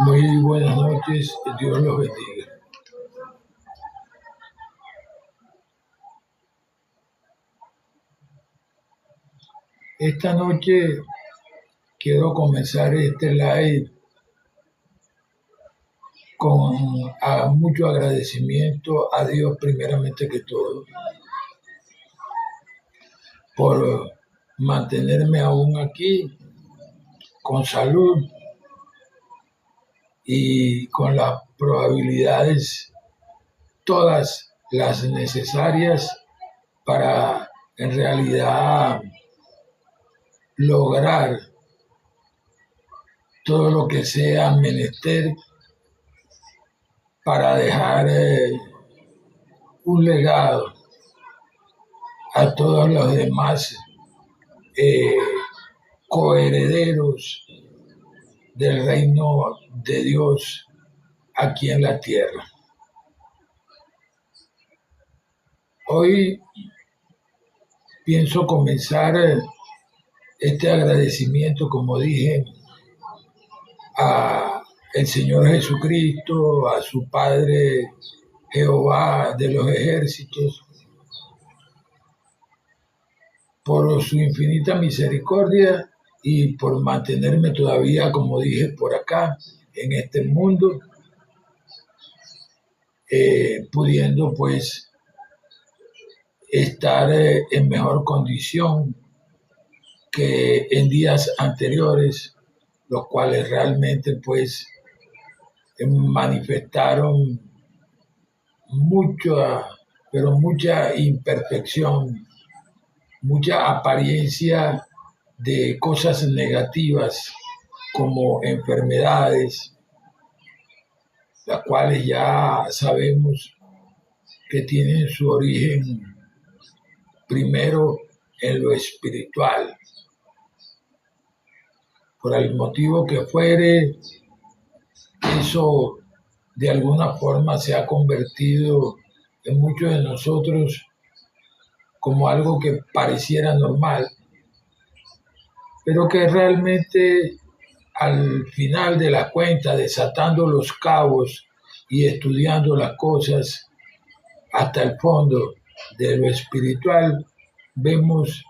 Muy buenas noches, Dios los bendiga. Esta noche quiero comenzar este live con mucho agradecimiento a Dios primeramente que todo por mantenerme aún aquí con salud y con las probabilidades todas las necesarias para en realidad lograr todo lo que sea menester para dejar un legado a todos los demás eh, coherederos del reino de Dios aquí en la tierra. Hoy pienso comenzar este agradecimiento, como dije, a el Señor Jesucristo, a su Padre Jehová de los ejércitos, por su infinita misericordia y por mantenerme todavía, como dije, por acá, en este mundo, pudiendo pues estar en mejor condición que en días anteriores, los cuales realmente pues manifestaron mucha, pero mucha imperfección, mucha apariencia de cosas negativas como enfermedades, las cuales ya sabemos que tienen su origen primero en lo espiritual. Por el motivo que fuere, eso de alguna forma se ha convertido en muchos de nosotros como algo que pareciera normal, pero que realmente al final de la cuenta, desatando los cabos y estudiando las cosas hasta el fondo de lo espiritual, vemos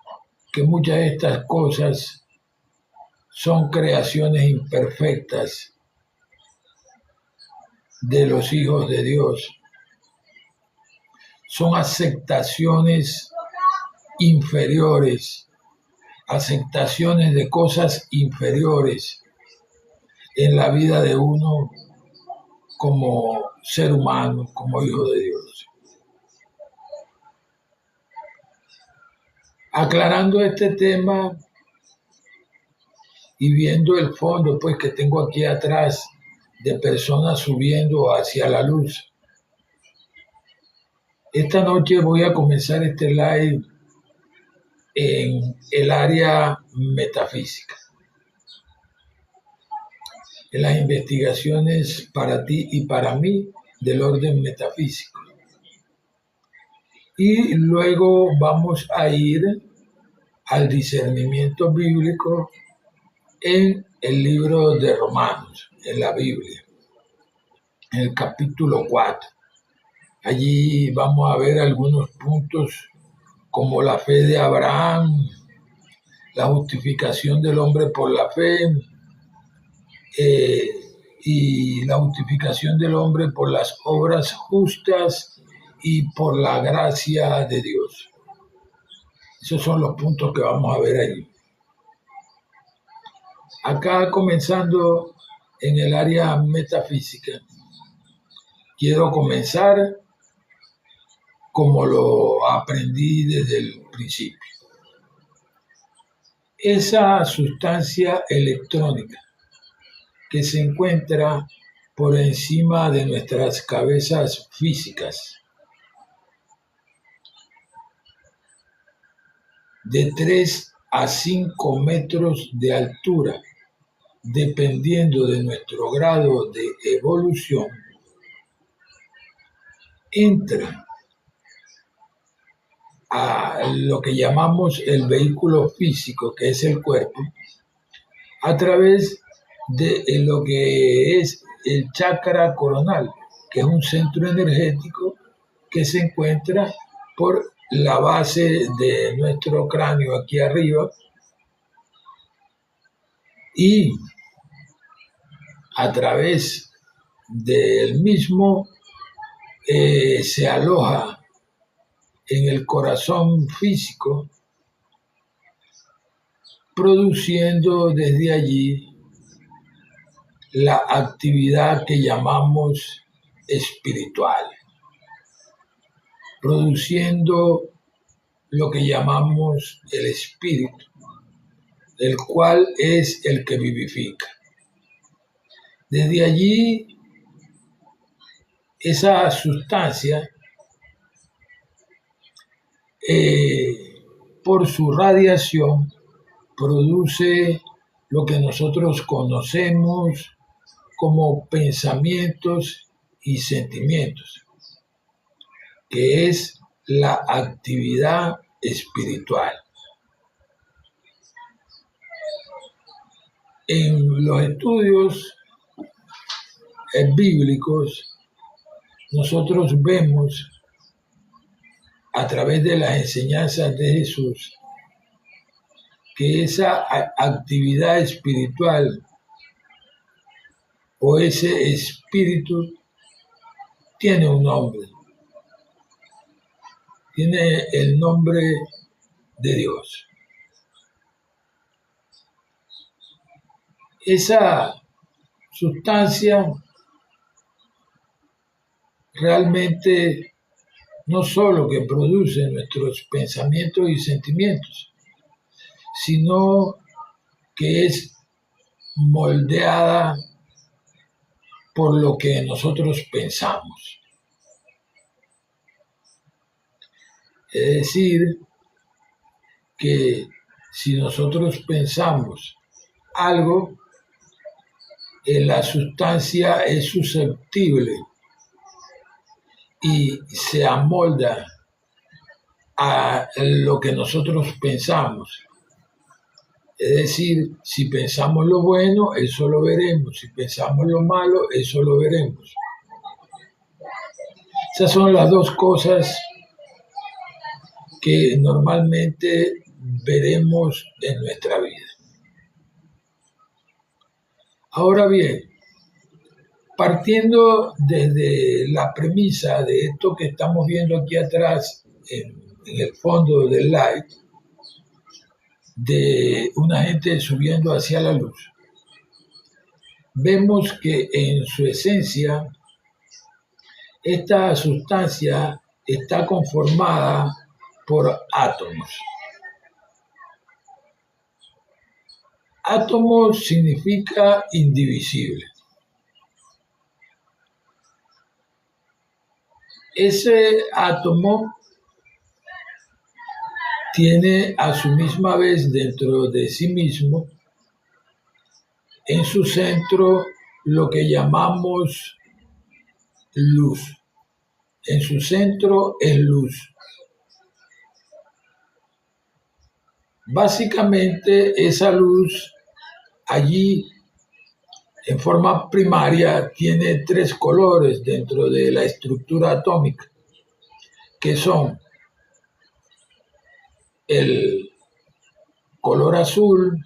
que muchas de estas cosas son creaciones imperfectas de los hijos de Dios. Son aceptaciones inferiores, aceptaciones de cosas inferiores en la vida de uno como ser humano, como hijo de Dios. Aclarando este tema y viendo el fondo pues que tengo aquí atrás de personas subiendo hacia la luz, esta noche voy a comenzar este live en el área metafísica, en las investigaciones para ti y para mí del orden metafísico. Y luego vamos a ir al discernimiento bíblico en el libro de Romanos, en la Biblia, en el capítulo 4. Allí vamos a ver algunos puntos como la fe de Abraham, la justificación del hombre por la fe y la justificación del hombre por las obras justas y por la gracia de Dios. Esos son los puntos que vamos a ver allí. Acá comenzando en el área metafísica, quiero comenzar como lo aprendí desde el principio. Esa sustancia electrónica que se encuentra por encima de nuestras cabezas físicas, de 3 a 5 metros de altura, dependiendo de nuestro grado de evolución, entra a lo que llamamos el vehículo físico, que es el cuerpo, a través de lo que es el chakra coronal, que es un centro energético que se encuentra por la base de nuestro cráneo aquí arriba, y a través del mismo se aloja en el corazón físico, produciendo desde allí la actividad que llamamos espiritual, produciendo lo que llamamos el espíritu, el cual es el que vivifica. Desde allí, esa sustancia, por su radiación, produce lo que nosotros conocemos como pensamientos y sentimientos, que es la actividad espiritual. En los estudios bíblicos, nosotros vemos a través de las enseñanzas de Jesús que esa actividad espiritual o ese espíritu tiene un nombre, tiene el nombre de Dios. Esa sustancia realmente no solo que produce nuestros pensamientos y sentimientos, sino que es moldeada por lo que nosotros pensamos. Es decir, que si nosotros pensamos algo, la sustancia es susceptible y se amolda a lo que nosotros pensamos. Es decir, si pensamos lo bueno, eso lo veremos. Si pensamos lo malo, eso lo veremos. Esas son las dos cosas que normalmente veremos en nuestra vida. Ahora bien, partiendo desde la premisa de esto que estamos viendo aquí atrás, en el fondo del live, de una gente subiendo hacia la luz, vemos que en su esencia esta sustancia está conformada por átomos. Átomo significa indivisible. Ese átomo tiene a su misma vez dentro de sí mismo, en su centro, lo que llamamos luz. En su centro es luz. Básicamente esa luz allí en forma primaria tiene tres colores dentro de la estructura atómica, que son el color azul,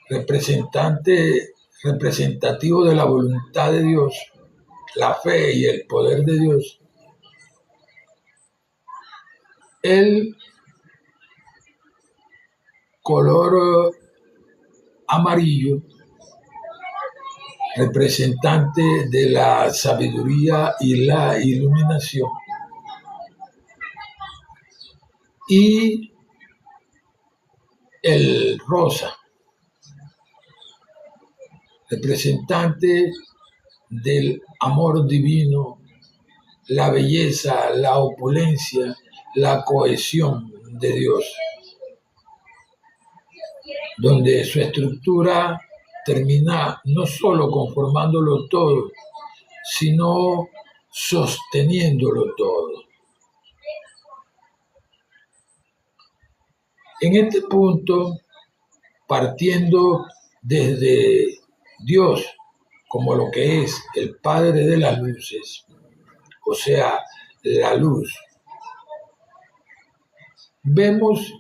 representativo de la voluntad de Dios, la fe y el poder de Dios. El color amarillo, representante de la sabiduría y la iluminación. Y el rosa, representante del amor divino, la belleza, la opulencia, la cohesión de Dios, donde su estructura termina no solo conformándolo todo, sino sosteniéndolo todo. En este punto, partiendo desde Dios como lo que es el Padre de las luces, o sea, la luz, vemos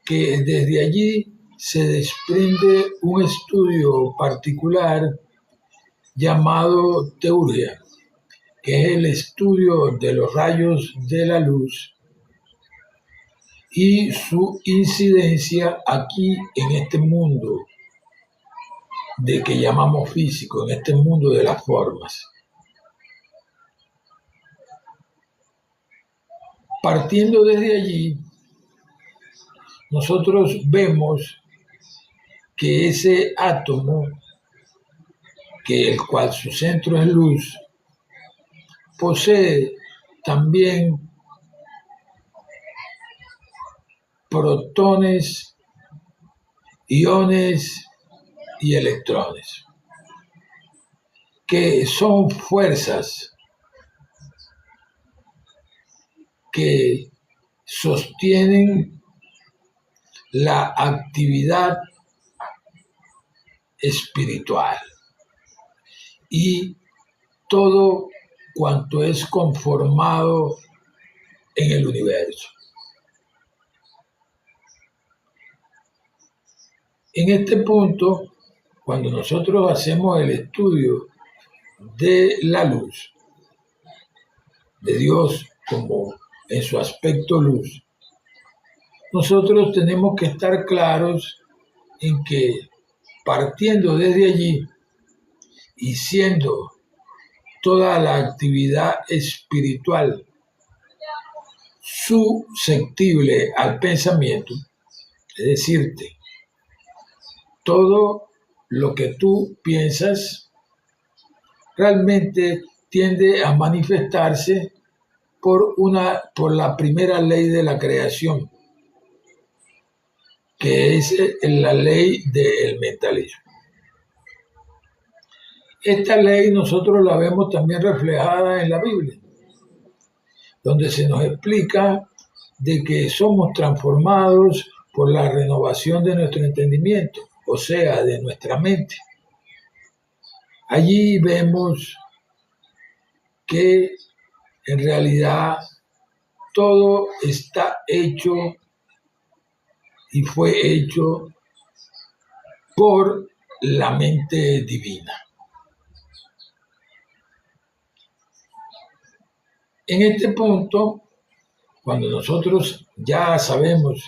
que desde allí se desprende un estudio particular llamado teurgia, que es el estudio de los rayos de la luz y su incidencia aquí en este mundo de que llamamos físico, en este mundo de las formas. Partiendo desde allí, nosotros vemos que ese átomo, que el cual su centro es luz, posee también protones, iones y electrones, que son fuerzas que sostienen la actividad espiritual y todo cuanto es conformado en el universo. En este punto, cuando nosotros hacemos el estudio de la luz, de Dios como en su aspecto luz, nosotros tenemos que estar claros en que partiendo desde allí y siendo toda la actividad espiritual susceptible al pensamiento, es decirte, todo lo que tú piensas realmente tiende a manifestarse por la primera ley de la creación, que es la ley del mentalismo. Esta ley nosotros la vemos también reflejada en la Biblia, donde se nos explica de que somos transformados por la renovación de nuestro entendimiento, o sea, de nuestra mente. Allí vemos que en realidad todo está hecho y fue hecho por la mente divina. En este punto, cuando nosotros ya sabemos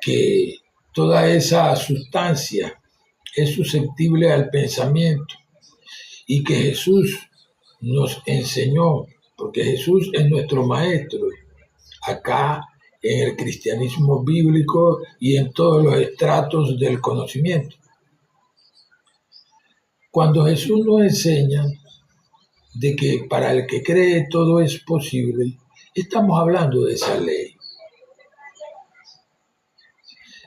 que toda esa sustancia es susceptible al pensamiento y que Jesús nos enseñó, porque Jesús es nuestro maestro, acá en el cristianismo bíblico y en todos los estratos del conocimiento. Cuando Jesús nos enseña de que para el que cree todo es posible, estamos hablando de esa ley.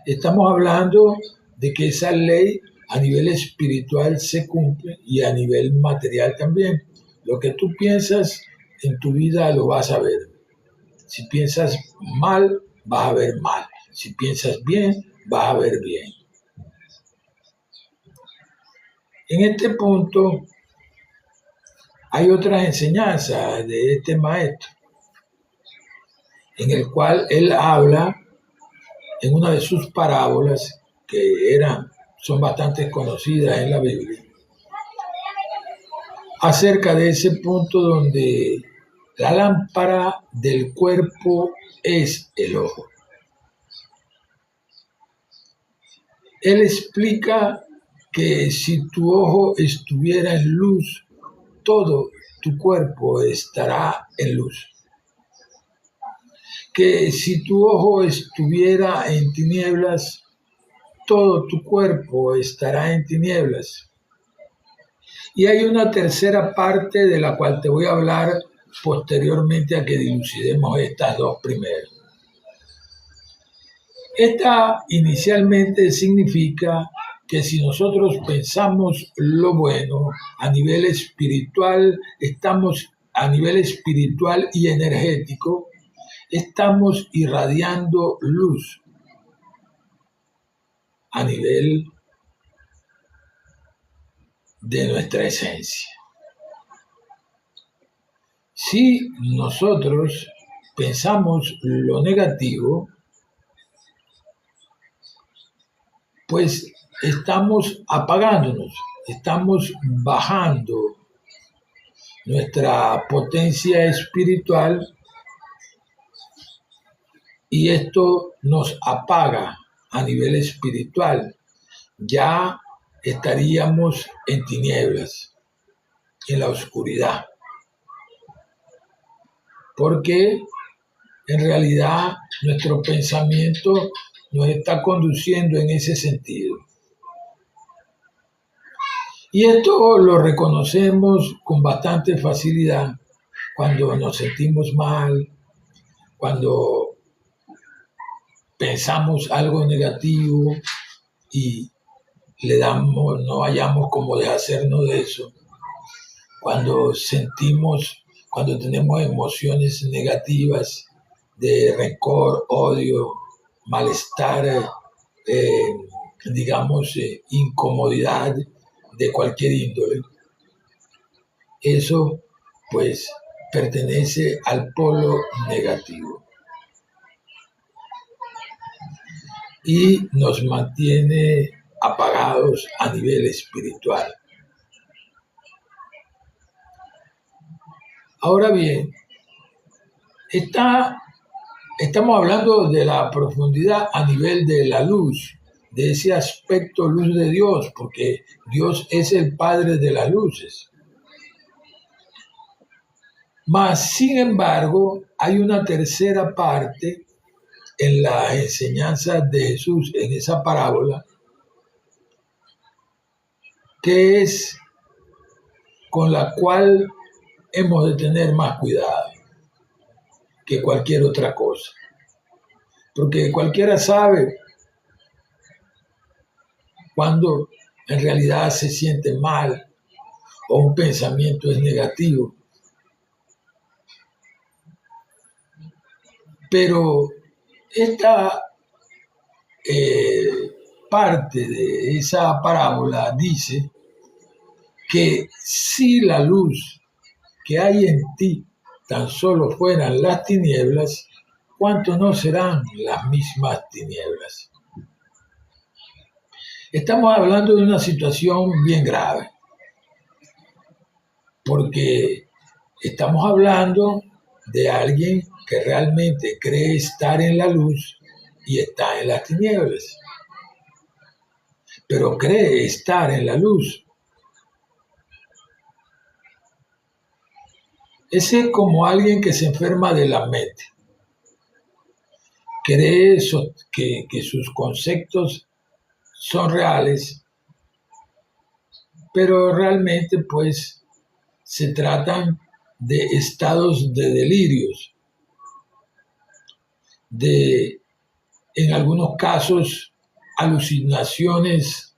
Estamos hablando de que esa ley a nivel espiritual se cumple y a nivel material también. Lo que tú piensas en tu vida lo vas a ver. Si piensas mal, vas a ver mal. Si piensas bien, vas a ver bien. En este punto hay otras enseñanzas de este maestro, en el cual él habla en una de sus parábolas, que son bastante conocidas en la Biblia, acerca de ese punto donde la lámpara del cuerpo es el ojo. Él explica que si tu ojo estuviera en luz, todo tu cuerpo estará en luz. Que si tu ojo estuviera en tinieblas, todo tu cuerpo estará en tinieblas. Y hay una tercera parte de la cual te voy a hablar posteriormente a que dilucidemos estas dos primeras. Esta inicialmente significa que si nosotros pensamos lo bueno a nivel espiritual, a nivel espiritual y energético, estamos irradiando luz a nivel de nuestra esencia. Si nosotros pensamos lo negativo, pues estamos apagándonos, estamos bajando nuestra potencia espiritual y esto nos apaga a nivel espiritual. Ya estaríamos en tinieblas, en la oscuridad, porque en realidad nuestro pensamiento nos está conduciendo en ese sentido. Y esto lo reconocemos con bastante facilidad cuando nos sentimos mal, cuando pensamos algo negativo y no hallamos cómo deshacernos de eso. Cuando tenemos emociones negativas de rencor, odio, malestar, incomodidad de cualquier índole. Eso, pues, pertenece al polo negativo y nos mantiene apagados a nivel espiritual. Ahora bien, estamos hablando de la profundidad a nivel de la luz, de ese aspecto luz de Dios, porque Dios es el Padre de las luces. Mas, sin embargo, hay una tercera parte en la enseñanza de Jesús, en esa parábola, que es con la cual hemos de tener más cuidado que cualquier otra cosa. Porque cualquiera sabe cuando en realidad se siente mal o un pensamiento es negativo. Pero esta parte de esa parábola dice que si la luz que hay en ti tan solo fueran las tinieblas, ¿cuánto no serán las mismas tinieblas? Estamos hablando de una situación bien grave, porque estamos hablando de alguien que realmente cree estar en la luz y está en las tinieblas, pero cree estar en la luz. Ese es como alguien que se enferma de la mente. Cree que sus conceptos son reales, pero realmente pues se tratan de estados de delirios, de en algunos casos alucinaciones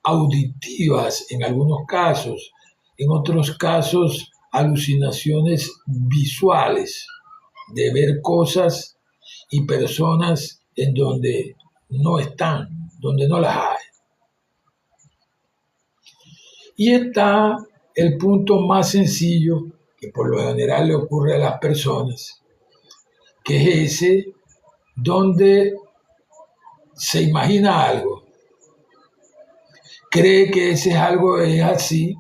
auditivas, en algunos casos, en otros casos alucinaciones visuales, de ver cosas y personas en donde no están, donde no las hay. Y está el punto más sencillo que por lo general le ocurre a las personas, que es ese donde se imagina algo, cree que ese algo es así,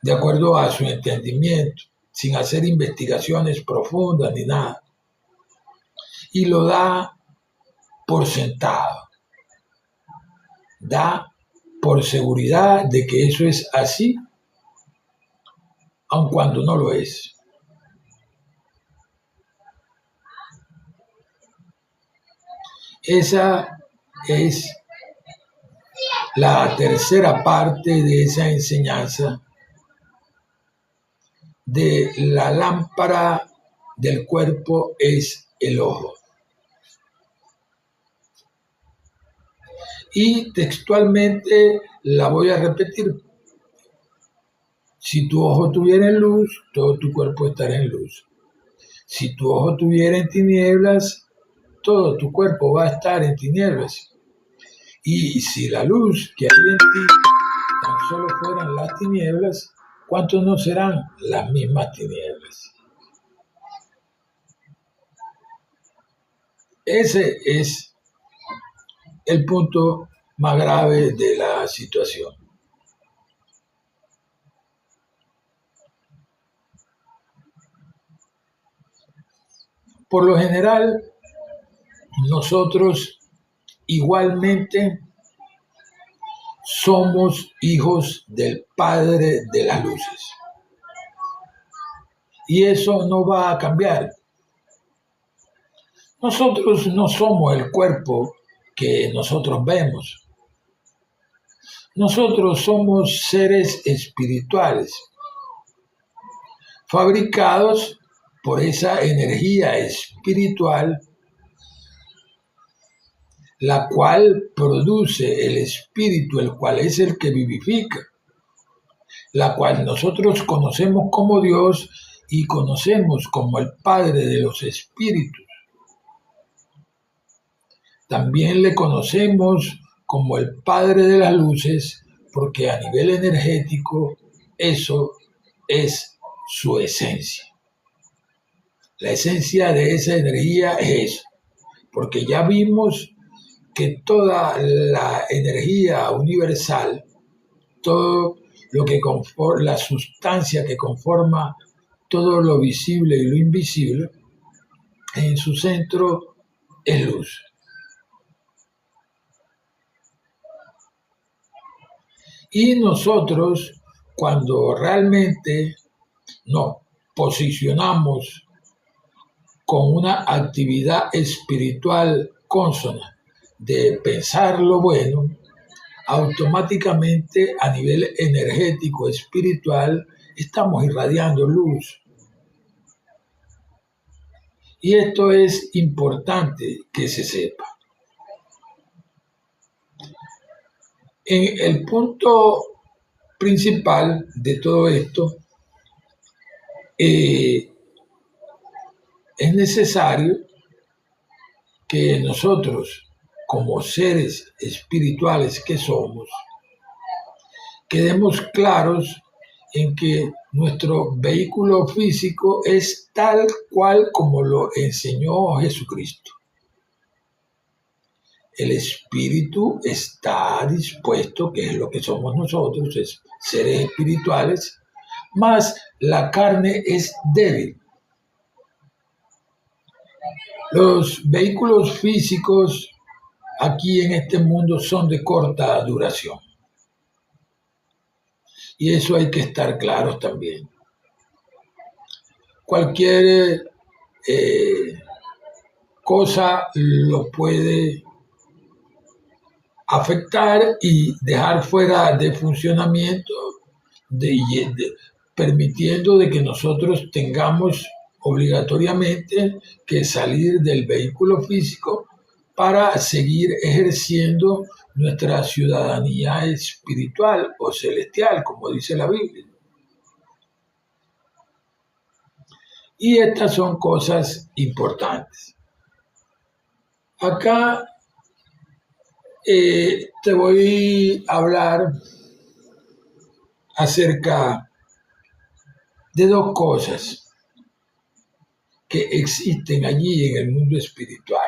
de acuerdo a su entendimiento, sin hacer investigaciones profundas ni nada, y lo da por sentado, da por seguridad de que eso es así, aun cuando no lo es. Esa es la tercera parte de esa enseñanza de la lámpara del cuerpo es el ojo. Y textualmente la voy a repetir. Si tu ojo tuviera en luz, todo tu cuerpo estaría en luz. Si tu ojo tuviera en tinieblas, todo tu cuerpo va a estar en tinieblas. Y si la luz que hay en ti solo fueran las tinieblas, ¿cuántos no serán las mismas tinieblas? Ese es el punto más grave de la situación. Por lo general, nosotros igualmente somos hijos del Padre de las luces. Y eso no va a cambiar. Nosotros no somos el cuerpo que nosotros vemos. Nosotros somos seres espirituales, fabricados por esa energía espiritual, la cual produce el espíritu, el cual es el que vivifica, la cual nosotros conocemos como Dios y conocemos como el Padre de los espíritus. También le conocemos como el Padre de las luces, porque a nivel energético eso es su esencia. La esencia de esa energía es eso, porque ya vimos que toda la energía universal, todo lo que conforma, la sustancia que conforma todo lo visible y lo invisible, en su centro es luz. Y nosotros, cuando realmente nos posicionamos con una actividad espiritual consona de pensar lo bueno, automáticamente a nivel energético, espiritual, estamos irradiando luz. Y esto es importante que se sepa. En el punto principal de todo esto, es necesario que nosotros, como seres espirituales que somos, quedemos claros en que nuestro vehículo físico es tal cual como lo enseñó Jesucristo. El espíritu está dispuesto, que es lo que somos nosotros, es seres espirituales, mas la carne es débil. Los vehículos físicos aquí en este mundo son de corta duración. Y eso hay que estar claros también. Cualquier cosa lo puede afectar y dejar fuera de funcionamiento, permitiendo de que nosotros tengamos obligatoriamente que salir del vehículo físico para seguir ejerciendo nuestra ciudadanía espiritual o celestial, como dice la Biblia. Y estas son cosas importantes. Acá te voy a hablar acerca de dos cosas que existen allí en el mundo espiritual.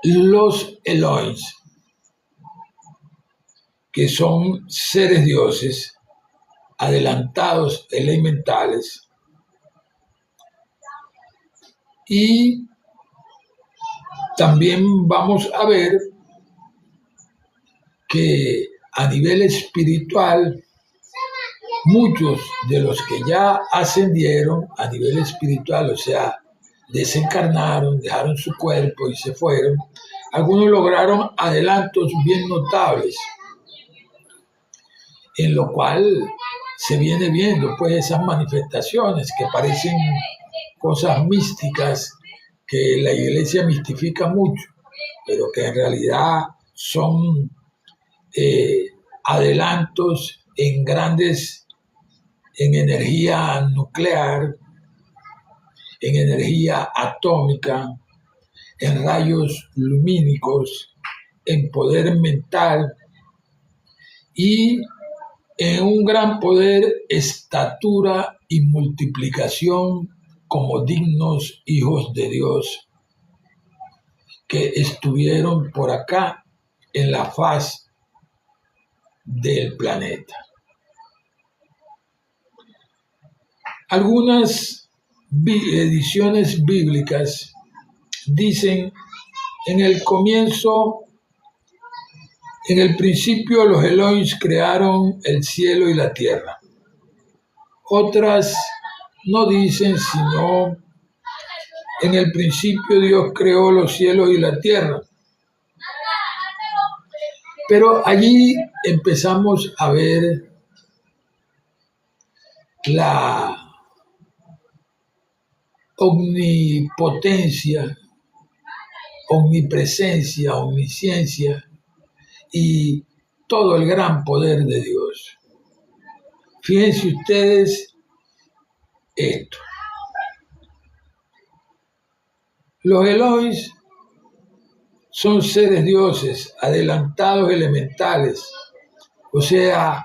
Los Elohim, que son seres dioses, adelantados elementales, y también vamos a ver que a nivel espiritual, muchos de los que ya ascendieron a nivel espiritual, o sea, desencarnaron, dejaron su cuerpo y se fueron, algunos lograron adelantos bien notables, en lo cual se viene viendo pues esas manifestaciones que parecen cosas místicas que la iglesia mistifica mucho, pero que en realidad son adelantos en energía nuclear, en energía atómica, en rayos lumínicos, en poder mental y en un gran poder, estatura y multiplicación como dignos hijos de Dios que estuvieron por acá en la faz del planeta. Algunas ediciones bíblicas dicen: en el comienzo, en el principio los Elohim crearon el cielo y la tierra. Otras no dicen, sino en el principio Dios creó los cielos y la tierra. Pero allí empezamos a ver la omnipotencia, omnipresencia, omnisciencia y todo el gran poder de Dios. Fíjense ustedes esto. Los Elohim son seres dioses, adelantados elementales, o sea,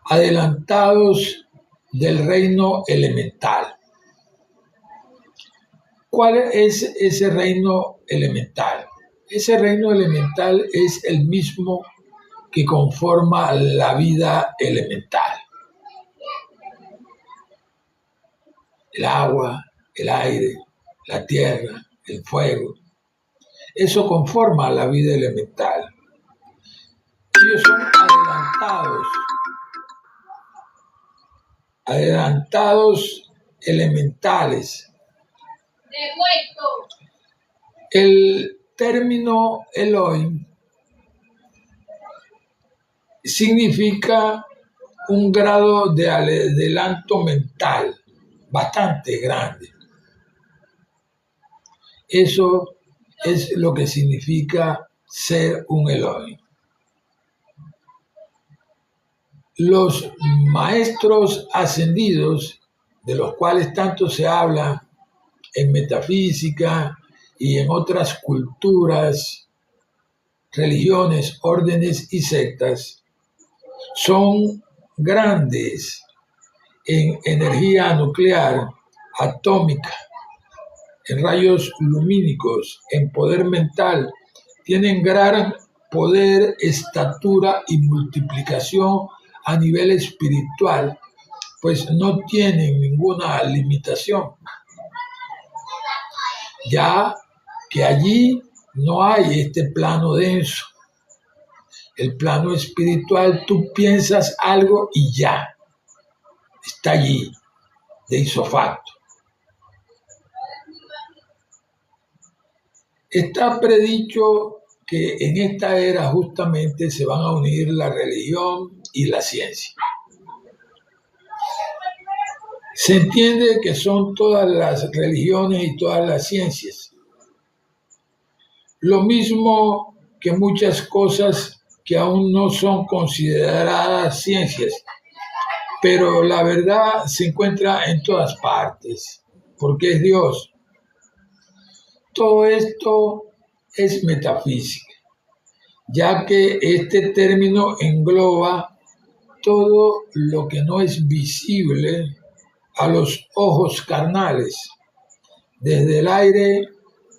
adelantados del reino elemental. ¿Cuál es ese reino elemental? Ese reino elemental es el mismo que conforma la vida elemental. El agua, el aire, la tierra, el fuego. Eso conforma la vida elemental. Ellos son adelantados elementales. El término Elohim significa un grado de adelanto mental bastante grande. Eso es lo que significa ser un Elohim. Los maestros ascendidos, de los cuales tanto se habla en metafísica y en otras culturas, religiones, órdenes y sectas, son grandes en energía nuclear, atómica, en rayos lumínicos, en poder mental, tienen gran poder, estatura y multiplicación a nivel espiritual, pues no tienen ninguna limitación. Ya que allí no hay este plano denso. El plano espiritual, tú piensas algo y ya, está allí, de isofacto. Está predicho que en esta era justamente se van a unir la religión y la ciencia. Se entiende que son todas las religiones y todas las ciencias. Lo mismo que muchas cosas que aún no son consideradas ciencias, pero la verdad se encuentra en todas partes, porque es Dios. Todo esto es metafísica, ya que este término engloba todo lo que no es visible a los ojos carnales, desde el aire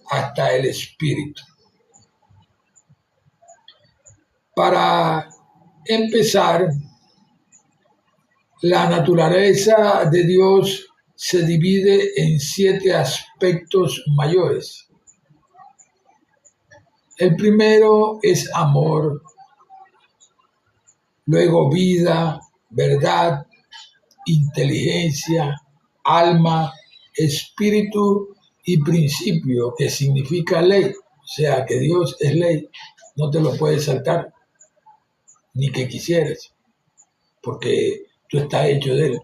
hasta el espíritu. Para empezar, la naturaleza de Dios se divide en 7 aspectos mayores. El primero es amor, luego vida, verdad, inteligencia, alma, espíritu y principio, que significa ley. O sea, que Dios es ley, no te lo puedes saltar, ni que quisieras, porque tú estás hecho de él.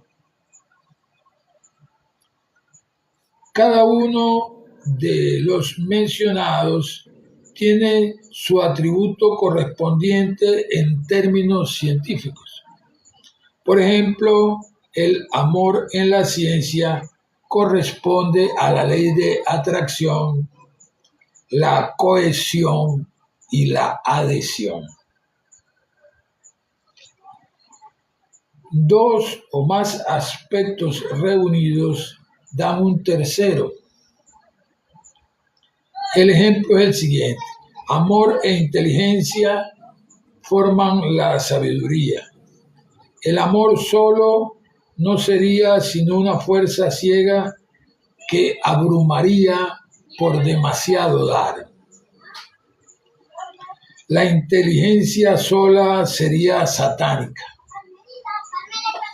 Cada uno de los mencionados tiene su atributo correspondiente en términos científicos. Por ejemplo, el amor en la ciencia corresponde a la ley de atracción, la cohesión y la adhesión. Dos o más aspectos reunidos dan un tercero. El ejemplo es el siguiente: amor e inteligencia forman la sabiduría. El amor solo no sería sino una fuerza ciega que abrumaría por demasiado dar. La inteligencia sola sería satánica.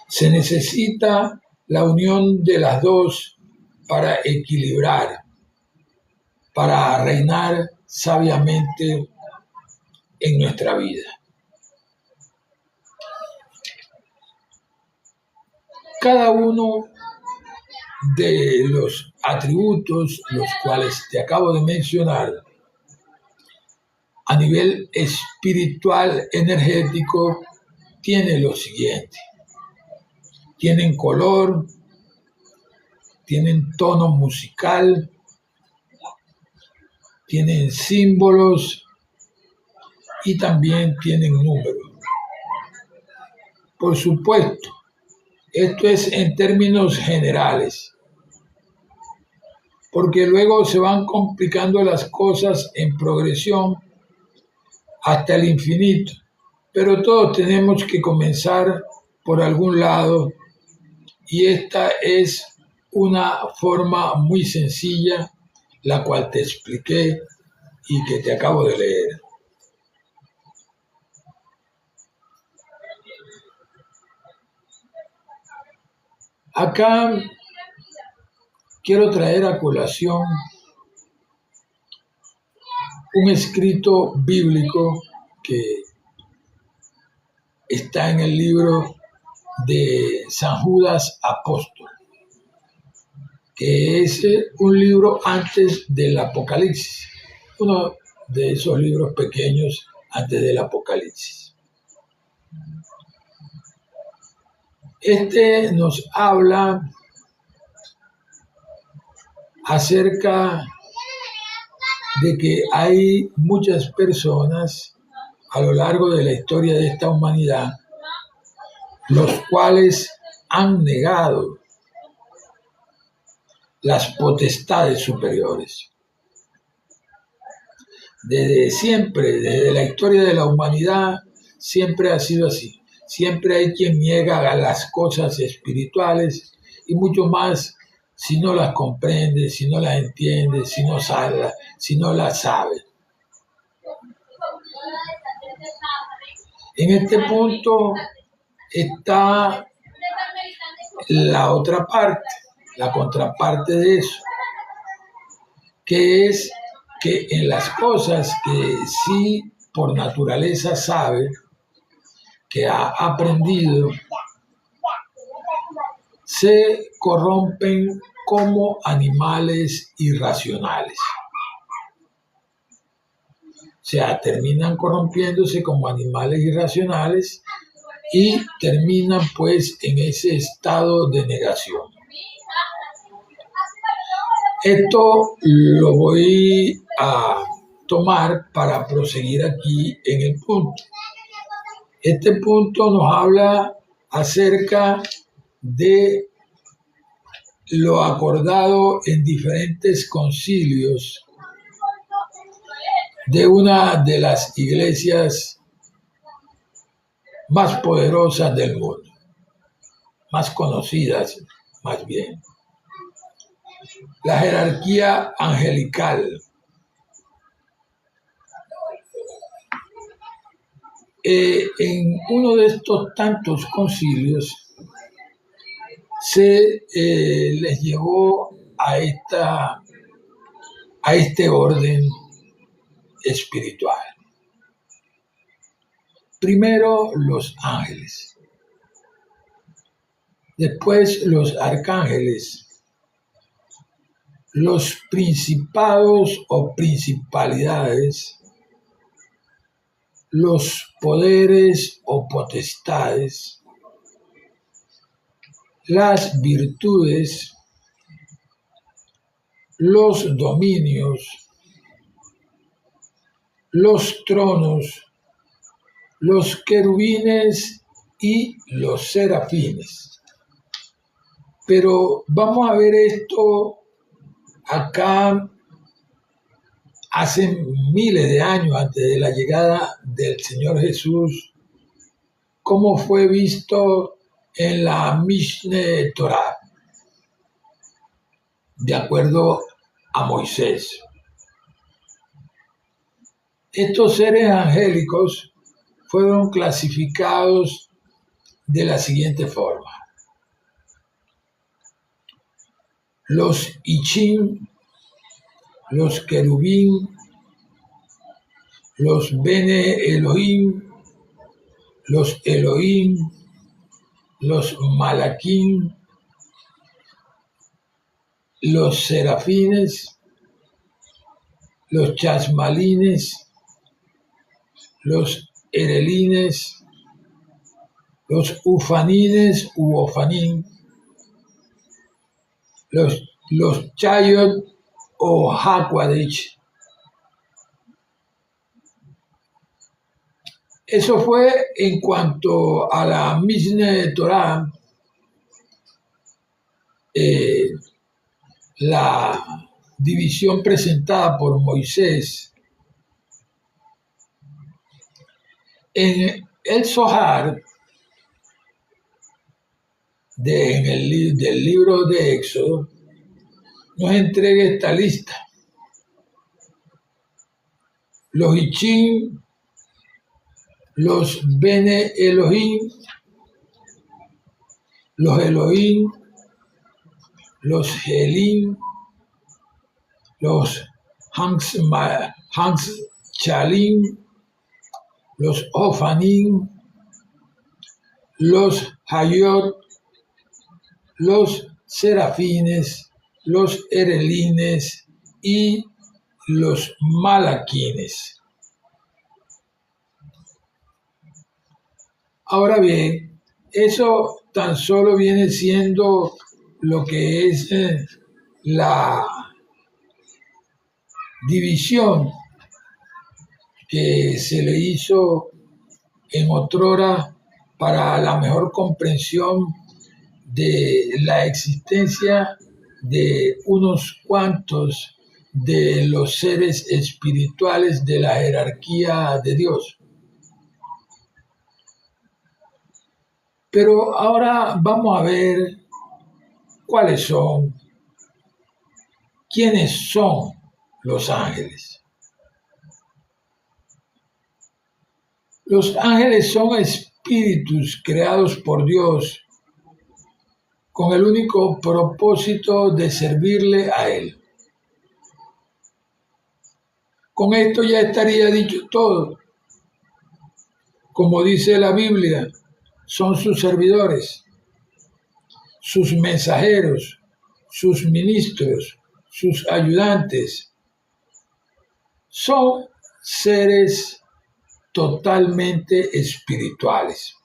Se necesita la unión de las dos para equilibrar, para reinar sabiamente en nuestra vida. Cada uno de los atributos, los cuales te acabo de mencionar, a nivel espiritual, energético, tiene lo siguiente: tienen color, tienen tono musical, tienen símbolos y también tienen números. Por supuesto, esto es en términos generales, porque luego se van complicando las cosas en progresión hasta el infinito, pero todos tenemos que comenzar por algún lado, y esta es una forma muy sencilla, la cual te expliqué y que te acabo de leer. Acá quiero traer a colación un escrito bíblico que está en el libro de San Judas Apóstol, que es un libro antes del Apocalipsis, uno de esos libros pequeños antes del Apocalipsis. Este nos habla acerca de que hay muchas personas a lo largo de la historia de esta humanidad, los cuales han negado las potestades superiores. Desde siempre, desde la historia de la humanidad, siempre ha sido así. Siempre hay quien niega las cosas espirituales, y mucho más si no las comprende, si no las entiende, si no las sabe. En este punto está la otra parte, la contraparte de eso, que es que en las cosas que sí por naturaleza sabe, que ha aprendido, se corrompen como animales irracionales. O sea, terminan corrompiéndose como animales irracionales y terminan pues en ese estado de negación. Esto lo voy a tomar para proseguir aquí en el punto. Este punto nos habla acerca de lo acordado en diferentes concilios de una de las iglesias más poderosas del mundo, más conocidas más bien, la jerarquía angelical. En uno de estos tantos concilios se les llegó a este orden espiritual. Primero los ángeles, después los arcángeles, los principados o principalidades, los poderes o potestades, las virtudes, los dominios, los tronos, los querubines y los serafines. Pero vamos a ver esto acá hace miles de años antes de la llegada del Señor Jesús, cómo fue visto en la Mishneh Torah, de acuerdo a Moisés. Estos seres angélicos fueron clasificados de la siguiente forma: los Ichim, los querubín, los Bene Elohim, los Elohim, los Malakim, los serafines, los chasmalines, los erelines, los ufanines u ofanim, los chayot o hakwadish. Eso fue en cuanto a la Mishneh Torah, la división presentada por Moisés. En el Zohar, del libro de Éxodo, nos entrega esta lista: los Ichim, los Bene Elohim, los Elohim, los Helim, los Chalim, los Ofanim, los Hayot, los serafines, los erelines y los malaquines. Ahora bien, eso tan solo viene siendo lo que es la división que se le hizo en otrora para la mejor comprensión de la existencia de unos cuantos de los seres espirituales de la jerarquía de Dios. Pero ahora vamos a ver quiénes son los ángeles. Los ángeles son espíritus creados por Dios con el único propósito de servirle a Él. Con esto ya estaría dicho todo. Como dice la Biblia, son sus servidores, sus mensajeros, sus ministros, sus ayudantes. Son seres totalmente espirituales.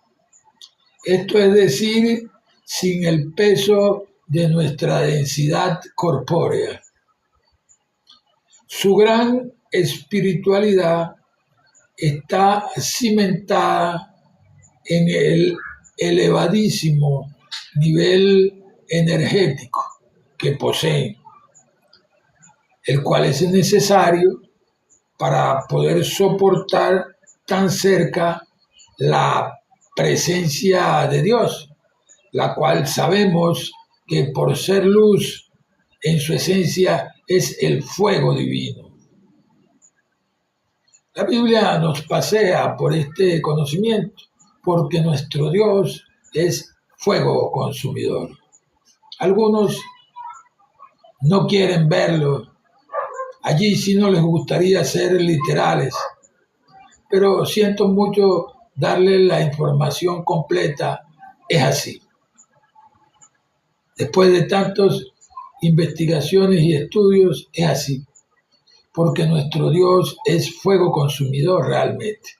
Esto es decir, sin el peso de nuestra densidad corpórea. Su gran espiritualidad está cimentada en el elevadísimo nivel energético que poseen, el cual es necesario para poder soportar tan cerca la presencia de Dios, la cual sabemos que por ser luz, en su esencia es el fuego divino. La Biblia nos pasea por este conocimiento, porque nuestro Dios es fuego consumidor. Algunos no quieren verlo. Allí sí no les gustaría ser literales, pero siento mucho darle la información completa. Es así. Después de tantas investigaciones y estudios, es así. Porque nuestro Dios es fuego consumidor realmente.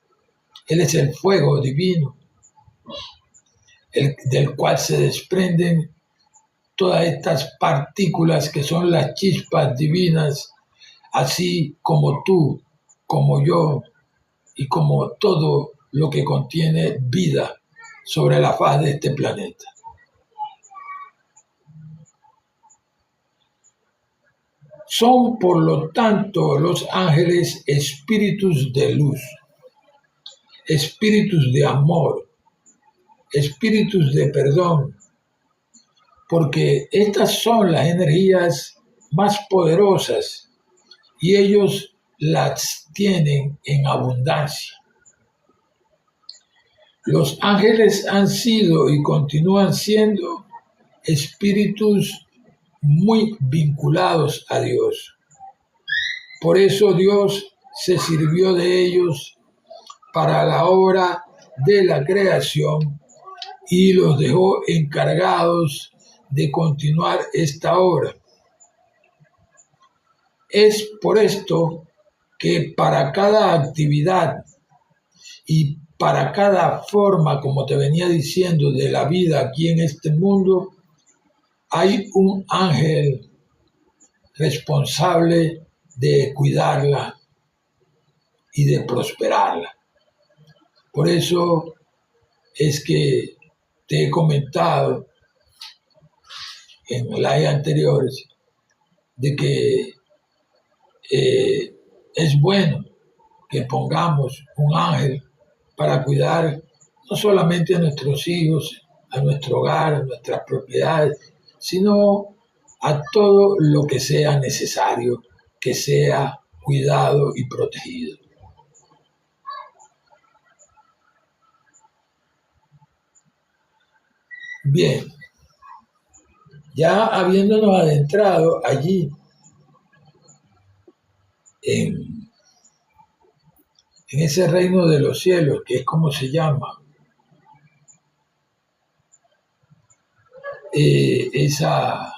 Él es el fuego divino, del cual se desprenden todas estas partículas que son las chispas divinas, así como tú, como yo y como todo lo que contiene vida sobre la faz de este planeta. Son, por lo tanto, los ángeles espíritus de luz, espíritus de amor, espíritus de perdón, porque estas son las energías más poderosas y ellos las tienen en abundancia. Los ángeles han sido y continúan siendo espíritus muy vinculados a Dios. Por eso Dios se sirvió de ellos para la obra de la creación y los dejó encargados de continuar esta obra. Es por esto que para cada actividad y para cada forma, como te venía diciendo, de la vida aquí en este mundo, hay un ángel responsable de cuidarla y de prosperarla. Por eso es que te he comentado en live anteriores de que es bueno que pongamos un ángel para cuidar no solamente a nuestros hijos, a nuestro hogar, a nuestras propiedades, sino a todo lo que sea necesario que sea cuidado y protegido. Bien, ya habiéndonos adentrado allí en ese reino de los cielos, que es como se llama esa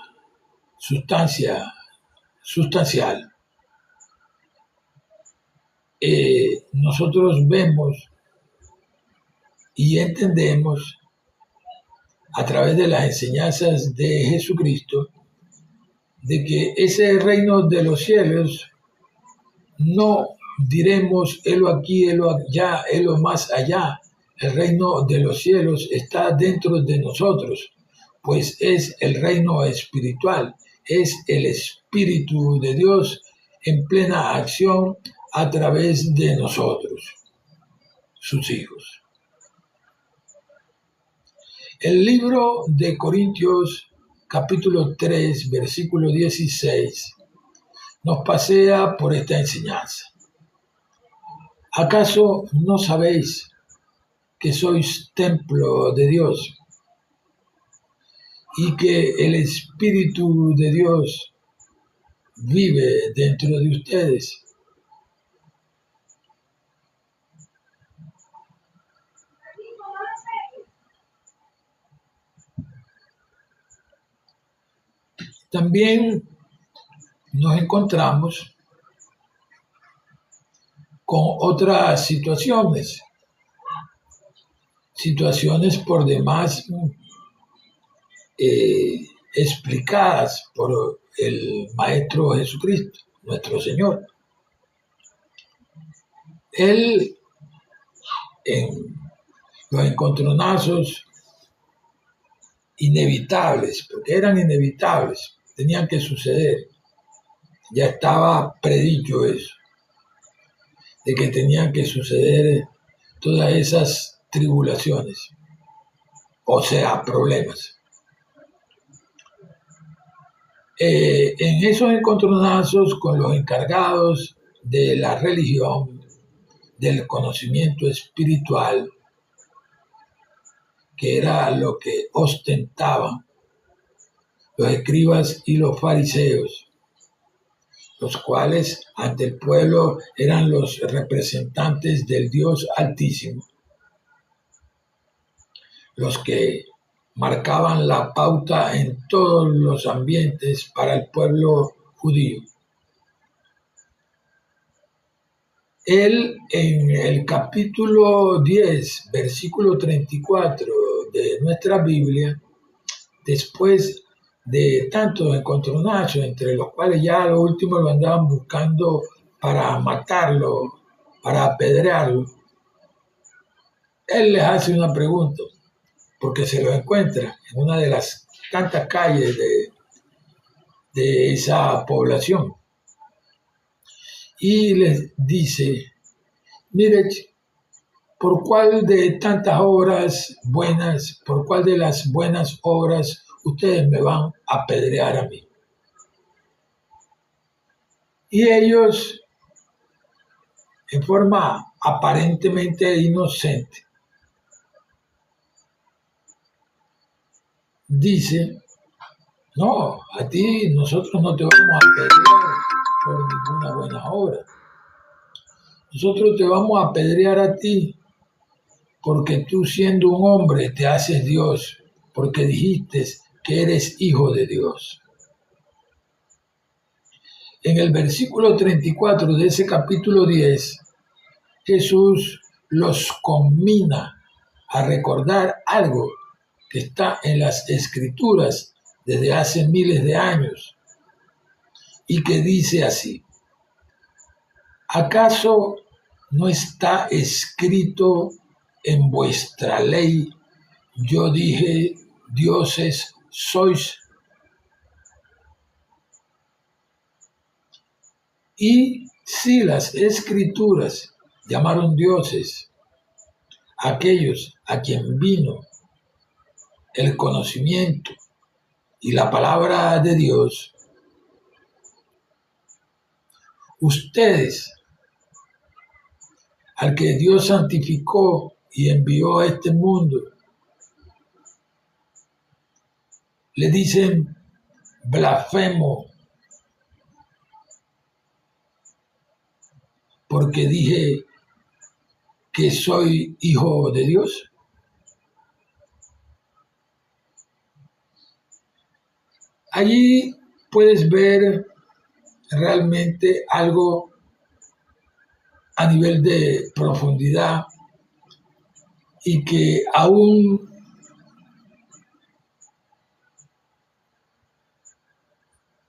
sustancia sustancial, nosotros vemos y entendemos a través de las enseñanzas de Jesucristo de que ese reino de los cielos no diremos helo aquí, helo allá, helo más allá. El reino de los cielos está dentro de nosotros, pues es el reino espiritual, es el Espíritu de Dios en plena acción a través de nosotros, sus hijos. El libro de Corintios, capítulo 3, versículo 16, nos pasea por esta enseñanza. ¿Acaso no sabéis que sois templo de Dios y que el Espíritu de Dios vive dentro de ustedes? También nos encontramos con otras situaciones por demás explicadas por el Maestro Jesucristo, nuestro Señor. Él, en los encontronazos inevitables, porque eran inevitables, tenían que suceder, ya estaba predicho eso, de que tenían que suceder todas esas tribulaciones, o sea, problemas. En esos encontronazos con los encargados de la religión, del conocimiento espiritual, que era lo que ostentaban los escribas y los fariseos, los cuales ante el pueblo eran los representantes del Dios Altísimo, los que marcaban la pauta en todos los ambientes para el pueblo judío. Él en el capítulo 10, versículo 34 de nuestra Biblia, después de tantos encontronazos, entre los cuales ya lo último lo andaban buscando para matarlo para apedrearlo, él les hace una pregunta, porque se lo encuentra en una de las tantas calles de esa población. Y les dice, mire, ¿por cuál de tantas obras buenas, por cuál de las buenas obras ustedes me van a apedrear a mí? Y ellos, en forma aparentemente inocente, dice, no, a ti nosotros no te vamos a apedrear por ninguna buena obra. Nosotros te vamos a apedrear a ti porque tú siendo un hombre te haces Dios, porque dijiste que eres hijo de Dios. En el versículo 34 de ese capítulo 10, Jesús los conmina a recordar algo que está en las Escrituras desde hace miles de años y que dice así: ¿acaso no está escrito en vuestra ley, yo dije, dioses sois? Y si las Escrituras llamaron dioses aquellos a quien vino el conocimiento y la palabra de Dios, ustedes, al que Dios santificó y envió a este mundo, le dicen blasfemo porque dije que soy hijo de Dios. Allí puedes ver realmente algo a nivel de profundidad y que aún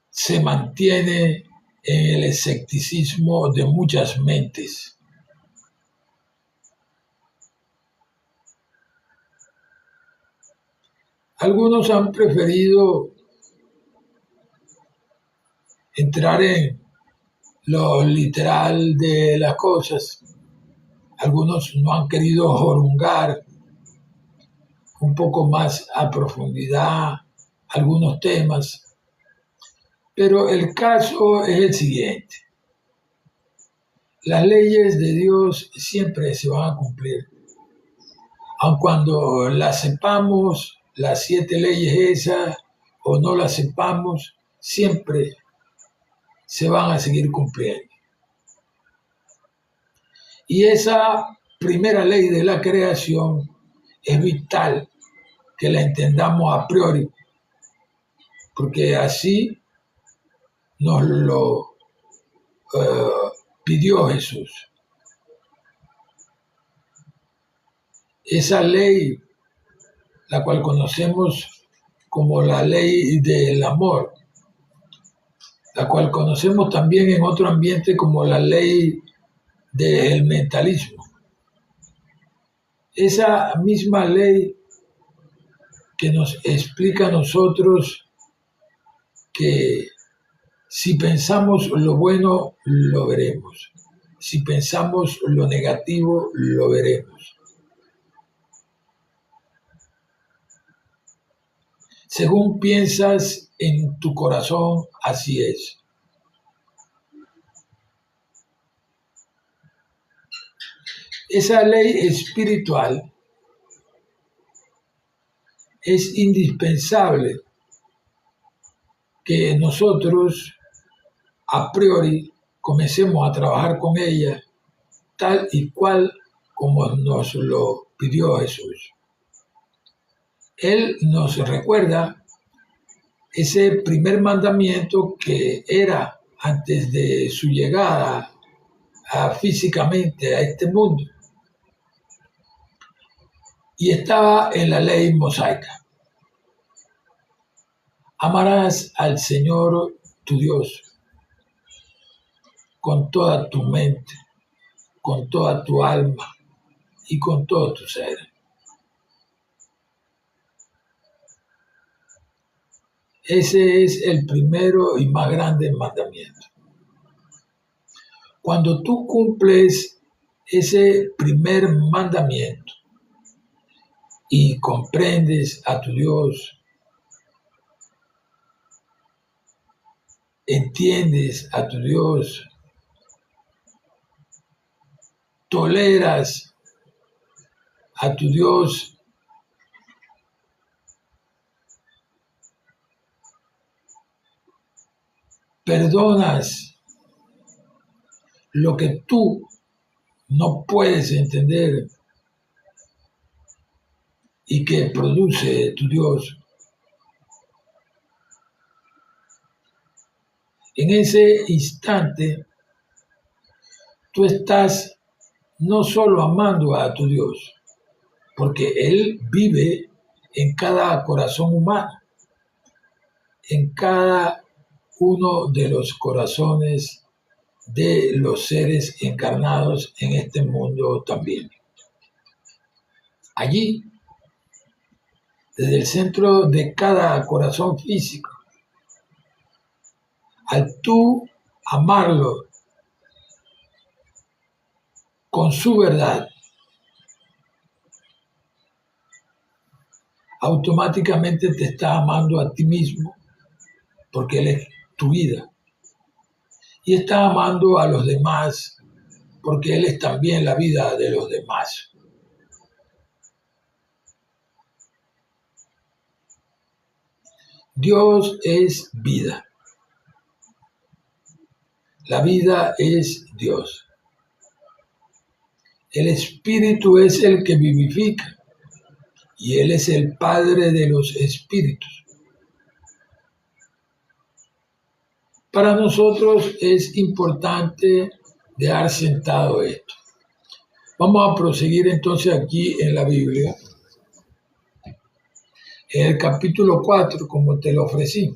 se mantiene en el escepticismo de muchas mentes. Algunos han preferido entrar en lo literal de las cosas. Algunos no han querido jorungar un poco más a profundidad algunos temas. Pero el caso es el siguiente. Las leyes de Dios siempre se van a cumplir. Aun cuando las sepamos, las 7 leyes esas, o no las sepamos, siempre se van a seguir cumpliendo. Y esa primera ley de la creación es vital que la entendamos a priori, porque así nos lo pidió Jesús. Esa ley, la cual conocemos como la ley del amor, la cual conocemos también en otro ambiente como la ley del mentalismo. Esa misma ley que nos explica a nosotros que si pensamos lo bueno, lo veremos. Si pensamos lo negativo, lo veremos. Según piensas en tu corazón, así es. Esa ley espiritual es indispensable que nosotros a priori comencemos a trabajar con ella tal y cual como nos lo pidió Jesús. Él nos recuerda ese primer mandamiento que era antes de su llegada físicamente a este mundo y estaba en la ley mosaica. Amarás al Señor tu Dios con toda tu mente, con toda tu alma y con todo tu ser. Ese es el primero y más grande mandamiento. Cuando tú cumples ese primer mandamiento y comprendes a tu Dios, entiendes a tu Dios, toleras a tu Dios, perdonas lo que tú no puedes entender y que produce tu Dios. En ese instante, tú estás no solo amando a tu Dios, porque Él vive en cada corazón humano, en cada uno de los corazones de los seres encarnados en este mundo también. Allí, desde el centro de cada corazón físico, al tú amarlo con su verdad, automáticamente te está amando a ti mismo porque Él es tu vida. Y está amando a los demás porque Él es también la vida de los demás. Dios es vida. La vida es Dios. El Espíritu es el que vivifica y Él es el Padre de los espíritus. Para nosotros es importante dejar sentado esto. Vamos a proseguir entonces aquí en la Biblia, en el capítulo 4, como te lo ofrecí.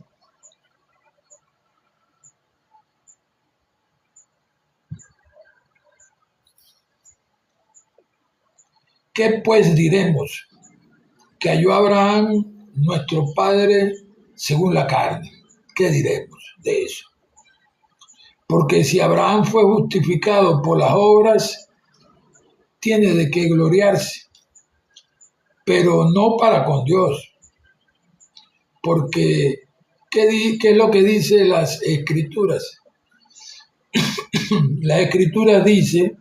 ¿Qué pues diremos? Que halló Abraham, nuestro padre, según la carne. ¿Qué diremos de eso? Porque si Abraham fue justificado por las obras, tiene de qué gloriarse, pero no para con Dios. Porque, ¿qué es lo que dice las Escrituras? La Escritura dice,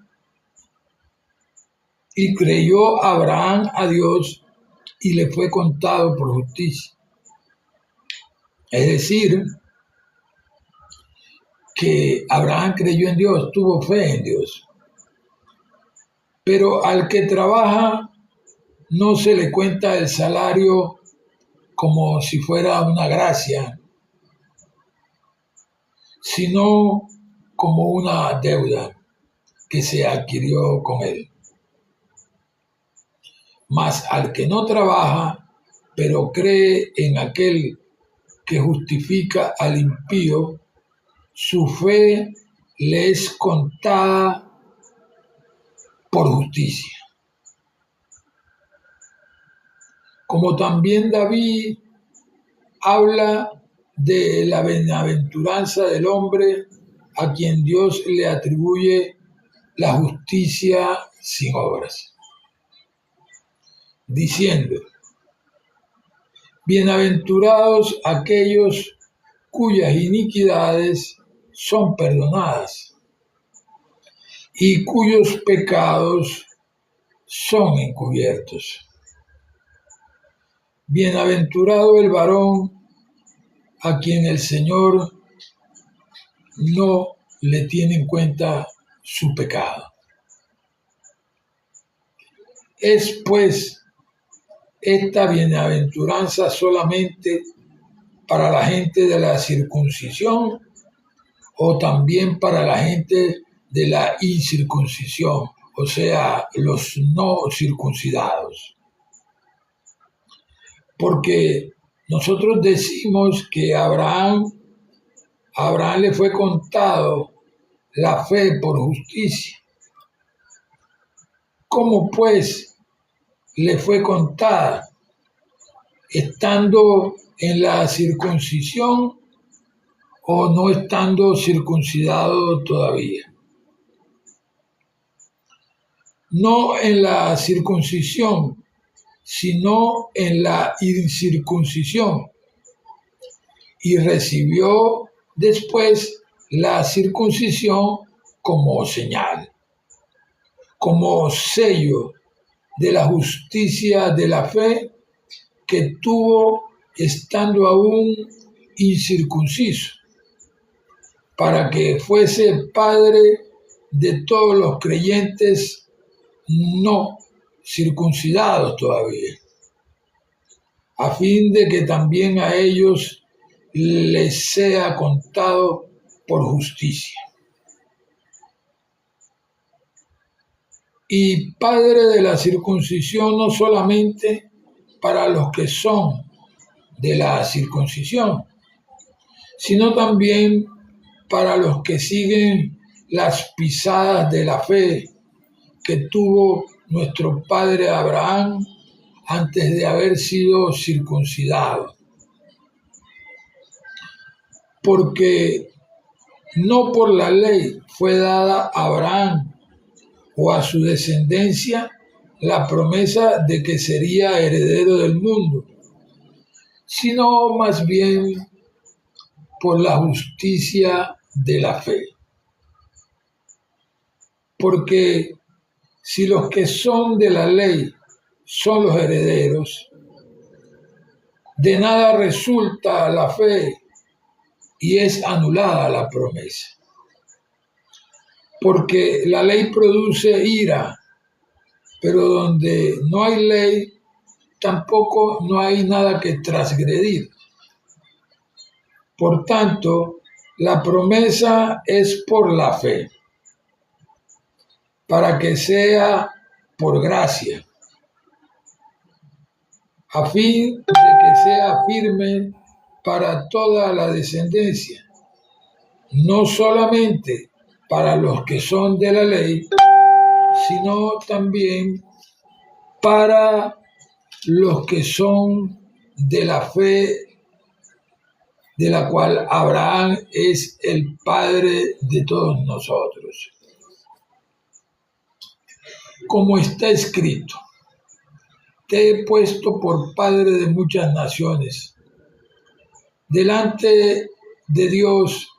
y creyó Abraham a Dios y le fue contado por justicia. Es decir, que Abraham creyó en Dios, tuvo fe en Dios. Pero al que trabaja no se le cuenta el salario como si fuera una gracia, sino como una deuda que se adquirió con él. Mas al que no trabaja, pero cree en aquel que justifica al impío, su fe le es contada por justicia. Como también David habla de la bienaventuranza del hombre a quien Dios le atribuye la justicia sin obras, diciendo, bienaventurados aquellos cuyas iniquidades son perdonadas y cuyos pecados son encubiertos. Bienaventurado el varón a quien el Señor no le tiene en cuenta su pecado. ¿Es pues esta bienaventuranza solamente para la gente de la circuncisión o también para la gente de la incircuncisión, o sea, los no circuncidados? Porque nosotros decimos que a Abraham le fue contado la fe por justicia, ¿Cómo pues le fue contada? ¿Estando en la circuncisión o no estando circuncidado todavía? No en la circuncisión, sino en la incircuncisión, y recibió después la circuncisión como señal, como sello de la justicia de la fe que tuvo estando aún incircunciso, para que fuese padre de todos los creyentes no circuncidados todavía, a fin de que también a ellos les sea contado por justicia. Y padre de la circuncisión no solamente para los que son de la circuncisión, sino también para los que siguen las pisadas de la fe que tuvo nuestro padre Abraham antes de haber sido circuncidado. Porque no por la ley fue dada a Abraham o a su descendencia la promesa de que sería heredero del mundo, sino más bien por la justicia de la fe. Porque si los que son de la ley son los herederos, de nada resulta la fe y es anulada la promesa. Porque la ley produce ira, pero donde no hay ley, tampoco no hay nada que transgredir. Por tanto, la promesa es por la fe, para que sea por gracia, a fin de que sea firme para toda la descendencia, no solamente para los que son de la ley, sino también para los que son de la fe, de la cual Abraham es el padre de todos nosotros. Como está escrito, te he puesto por padre de muchas naciones, delante de Dios,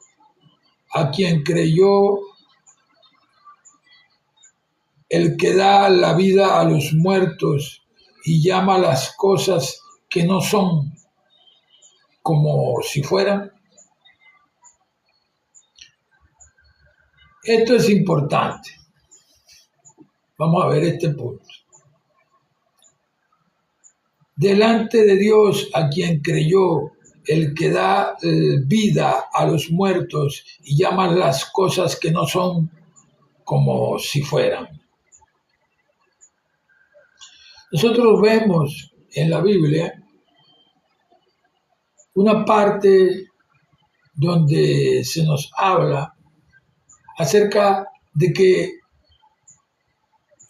a quien creyó, el que da la vida a los muertos y llama las cosas que no son como si fueran. Esto es importante. Vamos a ver este punto. Delante de Dios, a quien creyó, el que da vida a los muertos y llama las cosas que no son como si fueran. Nosotros vemos en la Biblia una parte donde se nos habla acerca de que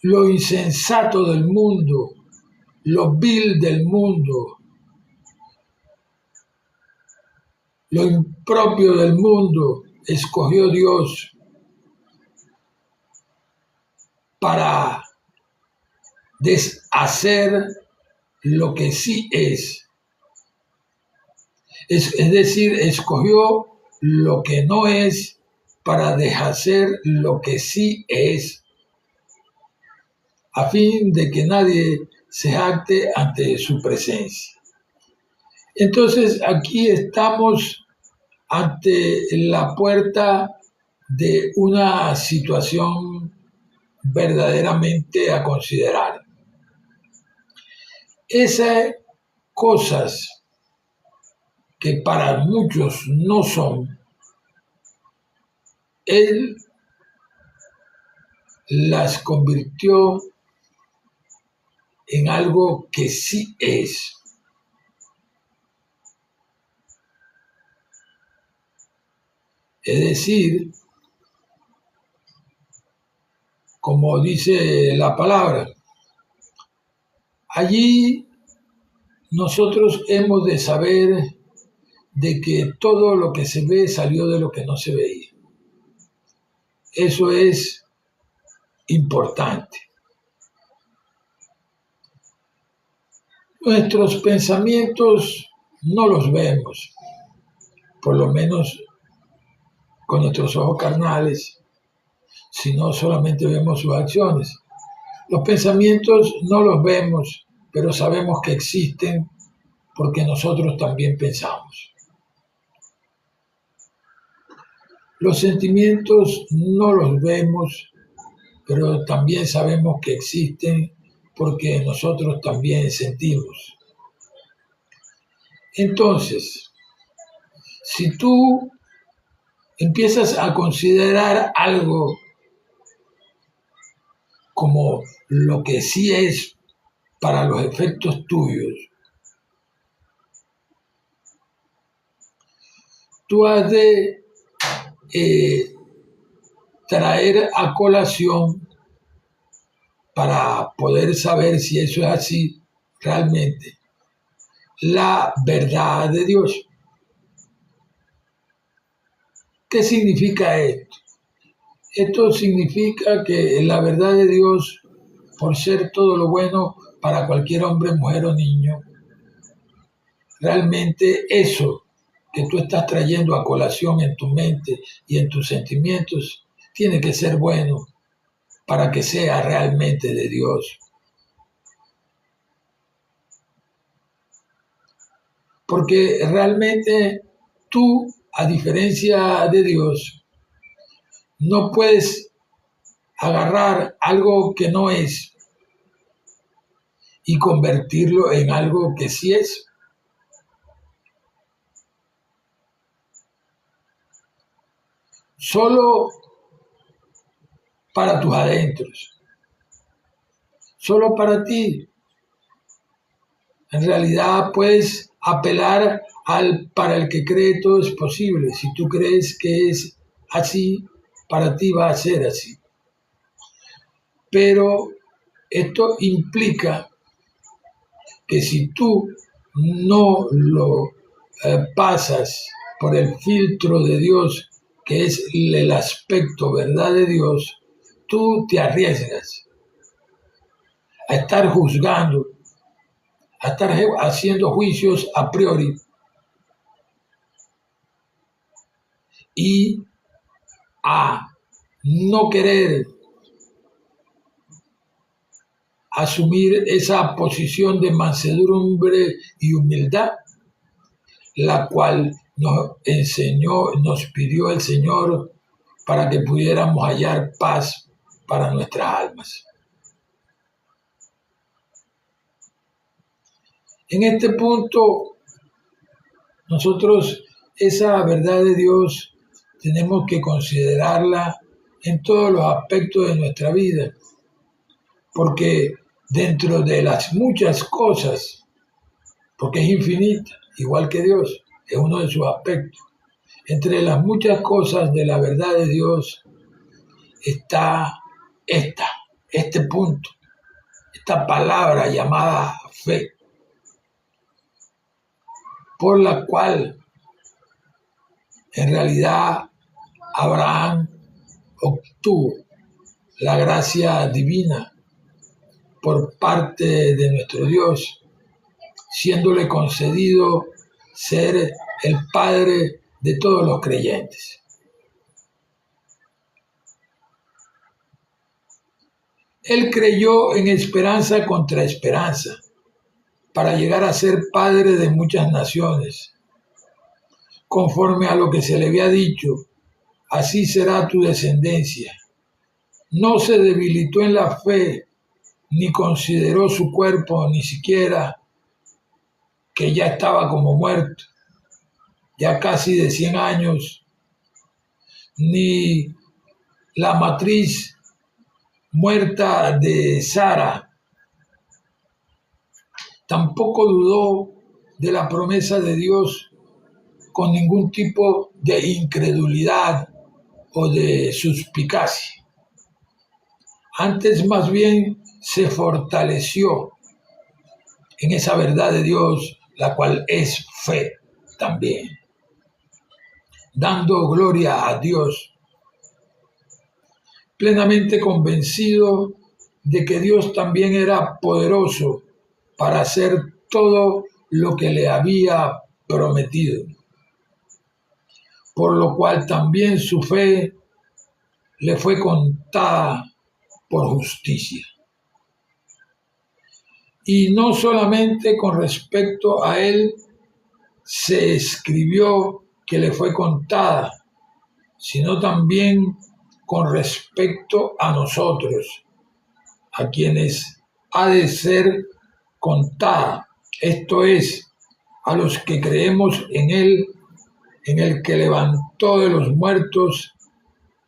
lo insensato del mundo, lo vil del mundo, lo impropio del mundo, escogió Dios para deshacer lo que sí es. Es decir, escogió lo que no es para deshacer lo que sí es, a fin de que nadie se jacte ante su presencia. Entonces aquí estamos ante la puerta de una situación verdaderamente a considerar. Esas cosas que para muchos no son, Él las convirtió en algo que sí es. Es decir, como dice la palabra. Allí nosotros hemos de saber de que todo lo que se ve salió de lo que no se veía. Eso es importante. Nuestros pensamientos no los vemos, por lo menos con nuestros ojos carnales, sino solamente vemos sus acciones. Los pensamientos no los vemos, pero sabemos que existen porque nosotros también pensamos. Los sentimientos no los vemos, pero también sabemos que existen porque nosotros también sentimos. Entonces, si tú empiezas a considerar algo como lo que sí es para los efectos tuyos, tú has de traer a colación para poder saber si eso es así realmente la verdad de Dios. ¿Qué significa esto? Esto significa que la verdad de Dios, por ser todo lo bueno para cualquier hombre, mujer o niño, realmente eso que tú estás trayendo a colación en tu mente y en tus sentimientos, tiene que ser bueno para que sea realmente de Dios. Porque realmente tú, a diferencia de Dios, no puedes agarrar algo que no es y convertirlo en algo que sí es. Solo para tus adentros, solo para ti. En realidad puedes apelar para el que cree todo es posible. Si tú crees que es así, para ti va a ser así. Pero esto implica que si tú no lo pasas por el filtro de Dios, que es el aspecto verdad de Dios, tú te arriesgas a estar juzgando, a estar haciendo juicios a priori y a no querer asumir esa posición de mansedumbre y humildad, la cual nos enseñó, nos pidió el Señor para que pudiéramos hallar paz para nuestras almas. En este punto, nosotros esa verdad de Dios tenemos que considerarla en todos los aspectos de nuestra vida, porque dentro de las muchas cosas, porque es infinita, igual que Dios, es uno de sus aspectos, entre las muchas cosas de la verdad de Dios está este punto, esta palabra llamada fe, por la cual en realidad Abraham obtuvo la gracia divina por parte de nuestro Dios, siéndole concedido ser el padre de todos los creyentes. Él creyó en esperanza contra esperanza, para llegar a ser padre de muchas naciones. Conforme a lo que se le había dicho, así será tu descendencia. No se debilitó en la fe, ni consideró su cuerpo, ni siquiera que ya estaba como muerto, ya casi de 100 años, ni la matriz muerta de Sara. Tampoco dudó de la promesa de Dios con ningún tipo de incredulidad o de suspicacia. Antes más bien se fortaleció en esa verdad de Dios, la cual es fe también, dando gloria a Dios, plenamente convencido de que Dios también era poderoso para hacer todo lo que le había prometido, por lo cual también su fe le fue contada por justicia. Y no solamente con respecto a él se escribió que le fue contada, sino también con respecto a nosotros, a quienes ha de ser contada, esto es, a los que creemos en él, en el que levantó de los muertos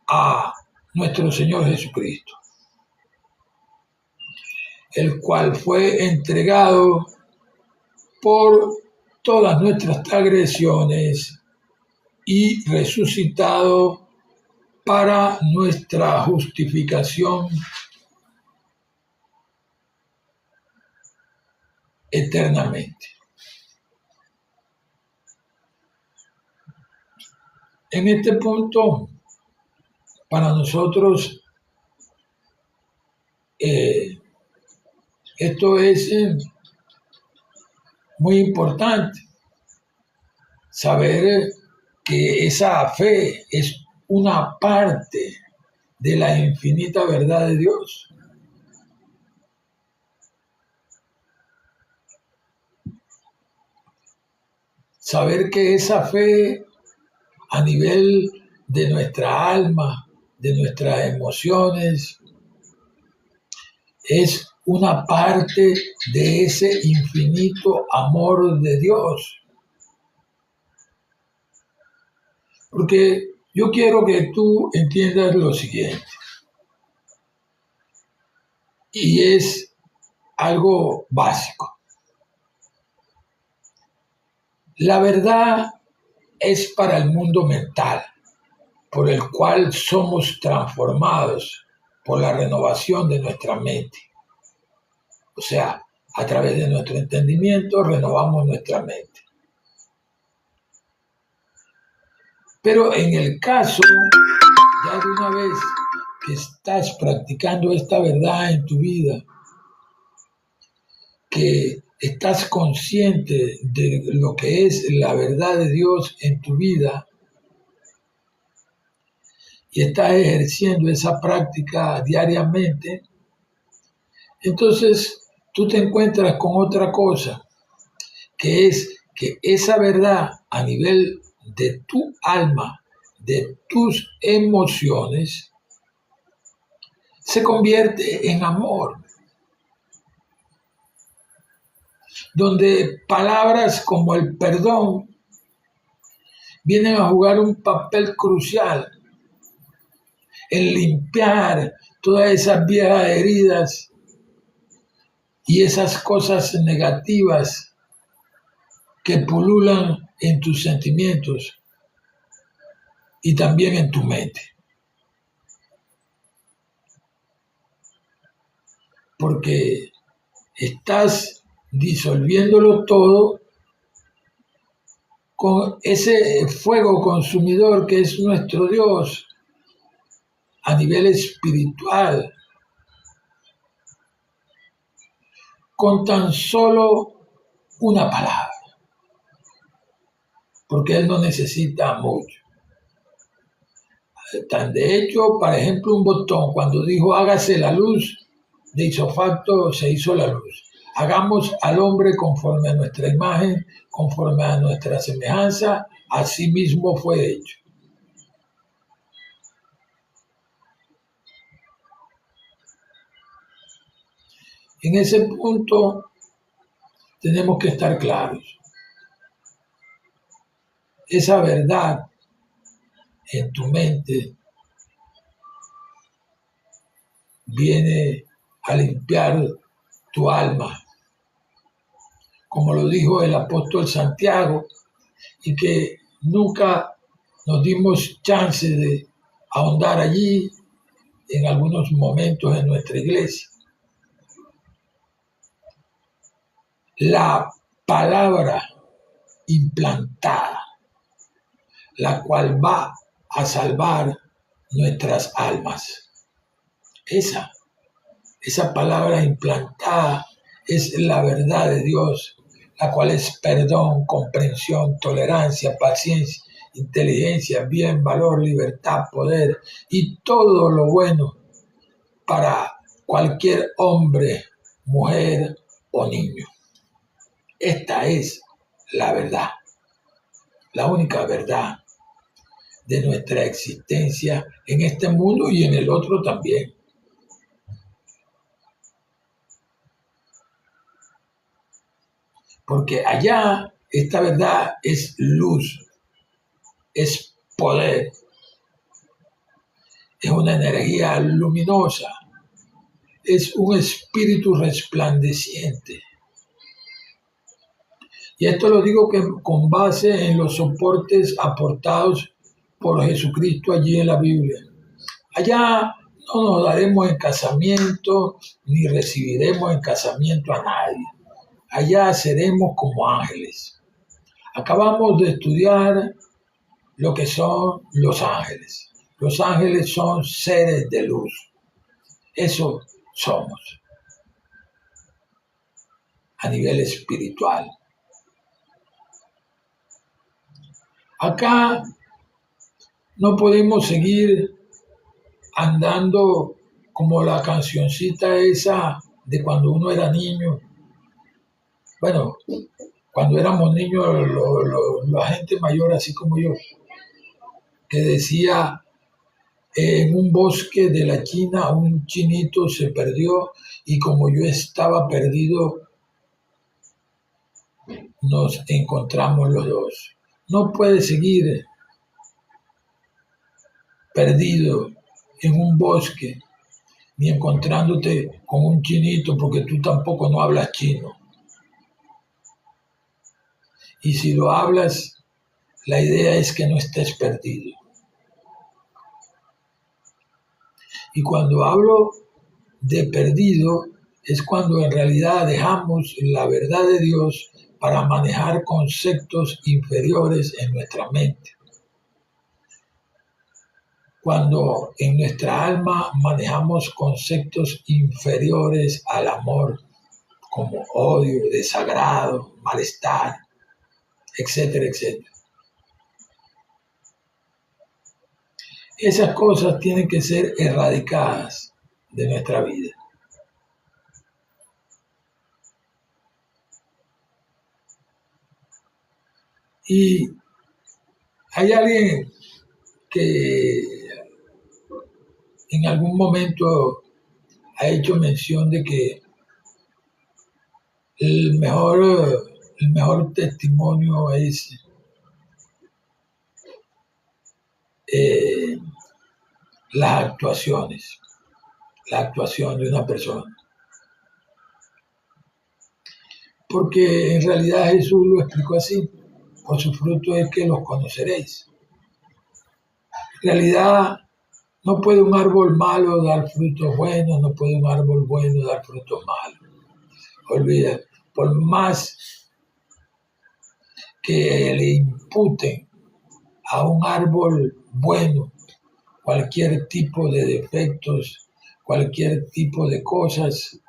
a nuestro Señor Jesucristo, el cual fue entregado por todas nuestras transgresiones y resucitado para nuestra justificación eternamente. En este punto, para nosotros, esto es muy importante, saber que esa fe es una parte de la infinita verdad de Dios. Saber que esa fe a nivel de nuestra alma, de nuestras emociones, es una parte de ese infinito amor de Dios. Porque yo quiero que tú entiendas lo siguiente, y es algo básico. La verdad es para el mundo mental, por el cual somos transformados por la renovación de nuestra mente. O sea, a través de nuestro entendimiento renovamos nuestra mente. Pero en el caso, ya de una vez que estás practicando esta verdad en tu vida, que estás consciente de lo que es la verdad de Dios en tu vida y estás ejerciendo esa práctica diariamente, entonces tú te encuentras con otra cosa, que es que esa verdad a nivel de tu alma, de tus emociones, se convierte en amor, donde palabras como el perdón vienen a jugar un papel crucial en limpiar todas esas viejas heridas y esas cosas negativas que pululan en tus sentimientos y también en tu mente. Porque estás disolviéndolo todo con ese fuego consumidor que es nuestro Dios a nivel espiritual, con tan solo una palabra, porque Él no necesita mucho. Tan de hecho, por ejemplo, un botón, cuando dijo hágase la luz, de isofacto se hizo la luz. Hagamos al hombre conforme a nuestra imagen, conforme a nuestra semejanza, así mismo fue hecho. En ese punto tenemos que estar claros. Esa verdad en tu mente viene a limpiar tu alma, como lo dijo el apóstol Santiago, y que nunca nos dimos chance de ahondar allí, en algunos momentos en nuestra iglesia. La palabra implantada, la cual va a salvar nuestras almas. Esa palabra implantada es la verdad de Dios, la cual es perdón, comprensión, tolerancia, paciencia, inteligencia, bien, valor, libertad, poder y todo lo bueno para cualquier hombre, mujer o niño. Esta es la verdad, la única verdad de nuestra existencia en este mundo y en el otro también. Porque allá esta verdad es luz, es poder, es una energía luminosa, es un espíritu resplandeciente. Y esto lo digo con base en los soportes aportados por Jesucristo allí en la Biblia. Allá no nos daremos en casamiento ni recibiremos en casamiento a nadie. Allá seremos como ángeles. Acabamos de estudiar lo que son los ángeles. Los ángeles son seres de luz. Eso somos a nivel espiritual. Acá no podemos seguir andando como la cancioncita esa de cuando uno era niño. Bueno, cuando éramos niños, la gente mayor, así como yo, que decía, en un bosque de la China un chinito se perdió y como yo estaba perdido, nos encontramos los dos. No puedes seguir perdido en un bosque ni encontrándote con un chinito porque tú tampoco no hablas chino. Y si lo hablas, la idea es que no estés perdido. Y cuando hablo de perdido, es cuando en realidad dejamos la verdad de Dios para manejar conceptos inferiores en nuestra mente. Cuando en nuestra alma manejamos conceptos inferiores al amor, como odio, desagrado, malestar, etcétera, etcétera. Esas cosas tienen que ser erradicadas de nuestra vida. Y hay alguien que en algún momento ha hecho mención de que el mejor testimonio es las actuaciones, la actuación de una persona. Porque en realidad Jesús lo explicó así, por su fruto es que los conoceréis. En realidad no puede un árbol malo dar frutos buenos, no puede un árbol bueno dar frutos malos. Olvida, por más que le imputen a un árbol bueno cualquier tipo de defectos, cualquier tipo de cosas,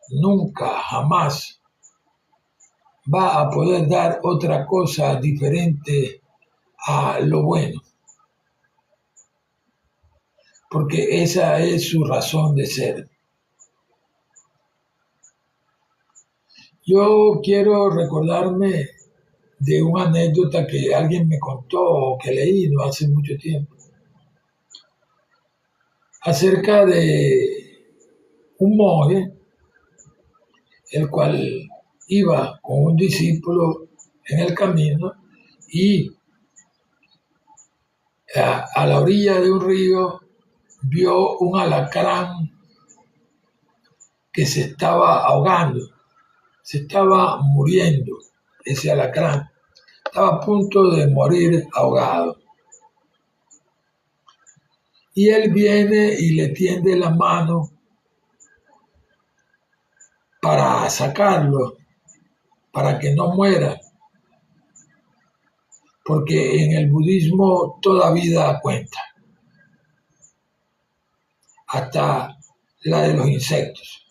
nunca, jamás va a poder dar otra cosa diferente a lo bueno. Porque esa es su razón de ser. Yo quiero recordarme de una anécdota que alguien me contó o que leí no hace mucho tiempo, acerca de un monje, el cual iba con un discípulo en el camino y a la orilla de un río vio un alacrán que se estaba ahogando, se estaba muriendo, ese alacrán, estaba a punto de morir ahogado. Y él viene y le tiende la mano para sacarlo, para que no muera, porque en el budismo toda vida cuenta, hasta la de los insectos.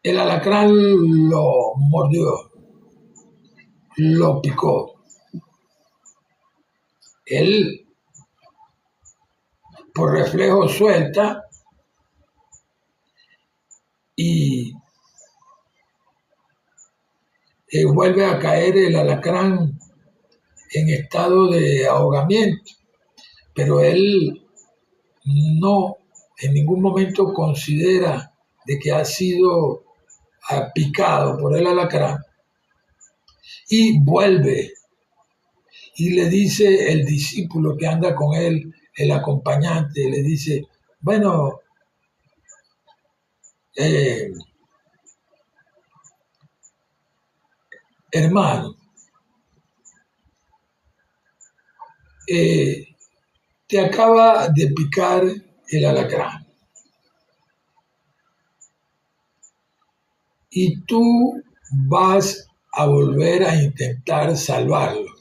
El alacrán lo mordió, lo picó. Él, por reflejo, suelta y vuelve a caer el alacrán en estado de ahogamiento, pero él no en ningún momento considera de que ha sido picado por el alacrán y vuelve y le dice el discípulo que anda con él, el acompañante, le dice, bueno, hermano, te acaba de picar el alacrán y tú vas a volver a intentar salvarlo.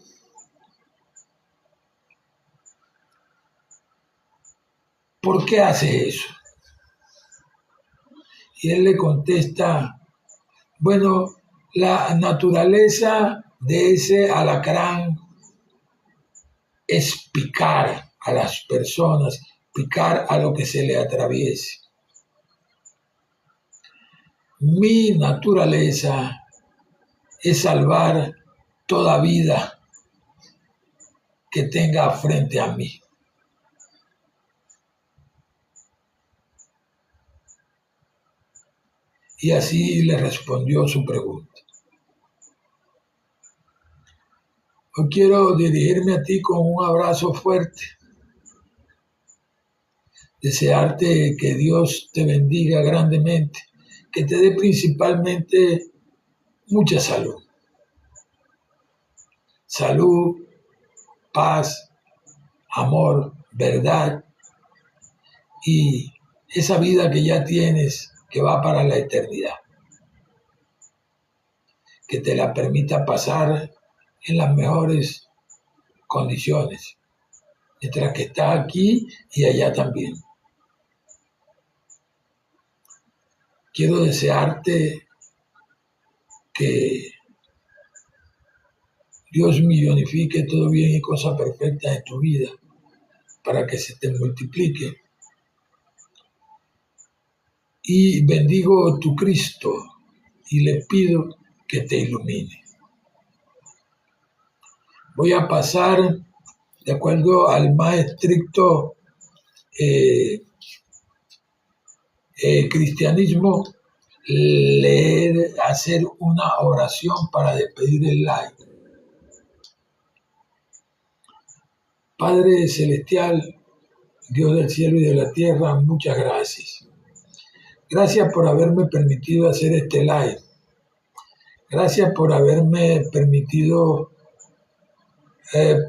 ¿Por qué hace eso? Y él le contesta, bueno, la naturaleza de ese alacrán es picar a las personas, picar a lo que se le atraviese. Mi naturaleza es salvar toda vida que tenga frente a mí. Y así le respondió su pregunta. Hoy quiero dirigirme a ti con un abrazo fuerte, desearte que Dios te bendiga grandemente, que te dé principalmente mucha salud. Salud, paz, amor, verdad y esa vida que ya tienes que va para la eternidad. Que te la permita pasar en las mejores condiciones, mientras que estás aquí y allá también. Quiero desearte que Dios millonifique todo bien y cosa perfecta en tu vida para que se te multiplique. Y bendigo tu Cristo y le pido que te ilumine. Voy a pasar, de acuerdo al más estricto cristianismo, hacer una oración para despedir el live. Padre Celestial, Dios del cielo y de la tierra, muchas gracias. Gracias por haberme permitido hacer este live. Gracias por haberme permitido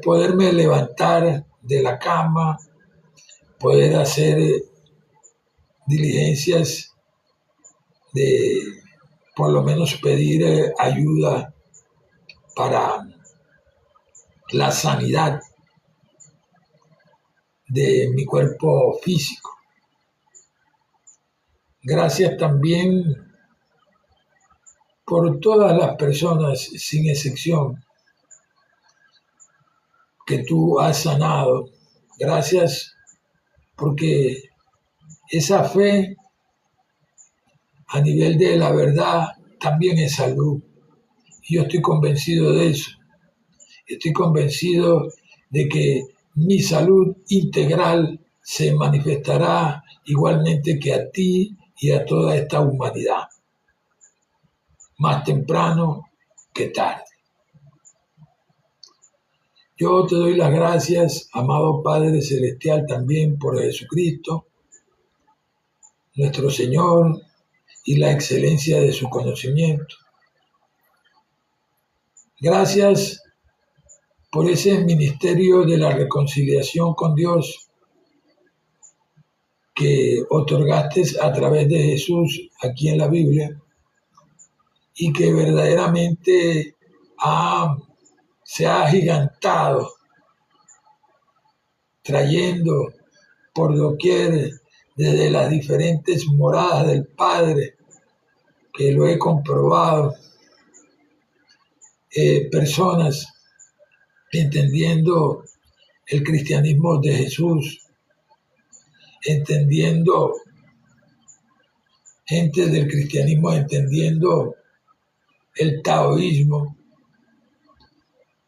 poderme levantar de la cama, poder hacer diligencias de por lo menos pedir ayuda para la sanidad de mi cuerpo físico. Gracias también por todas las personas, sin excepción, que tú has sanado. Gracias porque esa fe a nivel de la verdad también es salud. Y yo estoy convencido de eso. Estoy convencido de que mi salud integral se manifestará igualmente que a ti y a toda esta humanidad, más temprano que tarde. Yo te doy las gracias, amado Padre Celestial, también por Jesucristo, nuestro Señor, y la excelencia de su conocimiento. Gracias por ese ministerio de la reconciliación con Dios que otorgaste a través de Jesús aquí en la Biblia y que verdaderamente se ha agigantado, trayendo por doquier desde las diferentes moradas del Padre, que lo he comprobado, personas entendiendo el cristianismo de Jesús, entendiendo gente del cristianismo, entendiendo el taoísmo,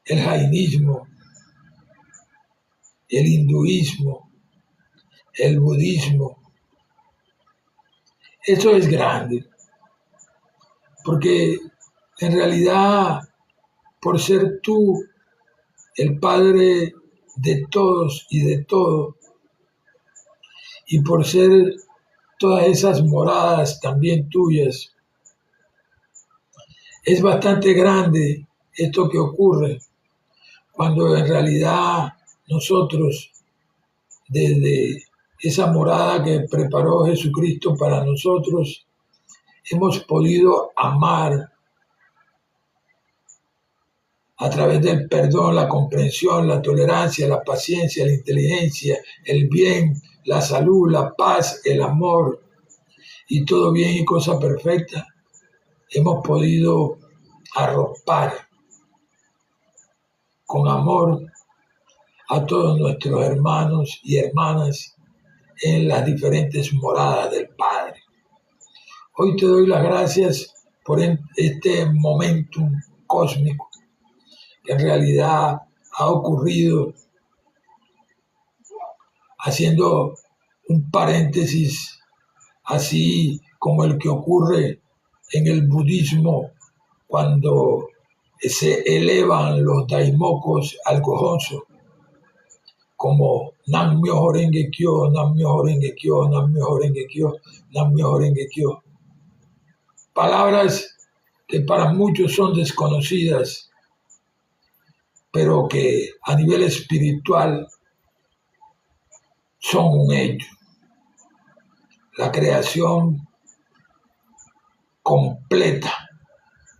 el jainismo, el hinduismo, el budismo. Eso es grande, porque en realidad, por ser tú el Padre de todos y de todo, y por ser todas esas moradas también tuyas, es bastante grande esto que ocurre cuando en realidad nosotros, desde esa morada que preparó Jesucristo para nosotros, hemos podido amar a través del perdón, la comprensión, la tolerancia, la paciencia, la inteligencia, el bien, la salud, la paz, el amor y todo bien y cosa perfecta. Hemos podido arropar con amor a todos nuestros hermanos y hermanas en las diferentes moradas del Padre. Hoy te doy las gracias por este momentum cósmico que en realidad ha ocurrido, haciendo un paréntesis así como el que ocurre en el budismo cuando se elevan los daimokos al gojonzo, como Nam Myoho Renge Kyo, Nam Myoho Renge Kyo, Nam Myoho Renge Kyo, Nam Myoho Renge Kyo. Palabras que para muchos son desconocidas, pero que a nivel espiritual son un hecho. La creación completa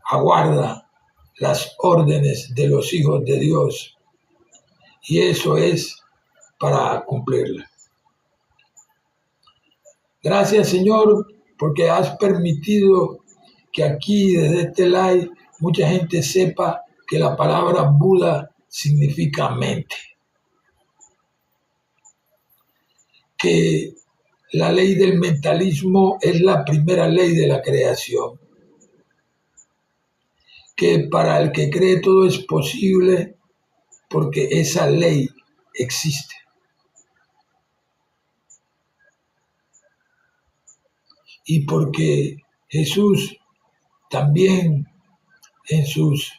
aguarda las órdenes de los hijos de Dios y eso es para cumplirla. Gracias, Señor, porque has permitido que aquí desde este live mucha gente sepa que la palabra Buda significa mente, que la ley del mentalismo es la primera ley de la creación, que para el que cree todo es posible porque esa ley existe. Y porque Jesús también en sus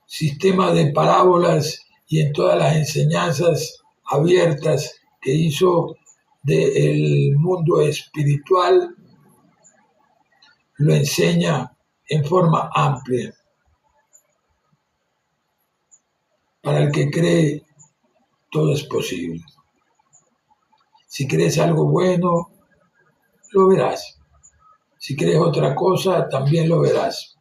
sistemas de parábolas y en todas las enseñanzas abiertas que hizo del mundo espiritual, lo enseña en forma amplia. Para el que cree, todo es posible. Si crees algo bueno, lo verás. Si crees otra cosa, también lo verás.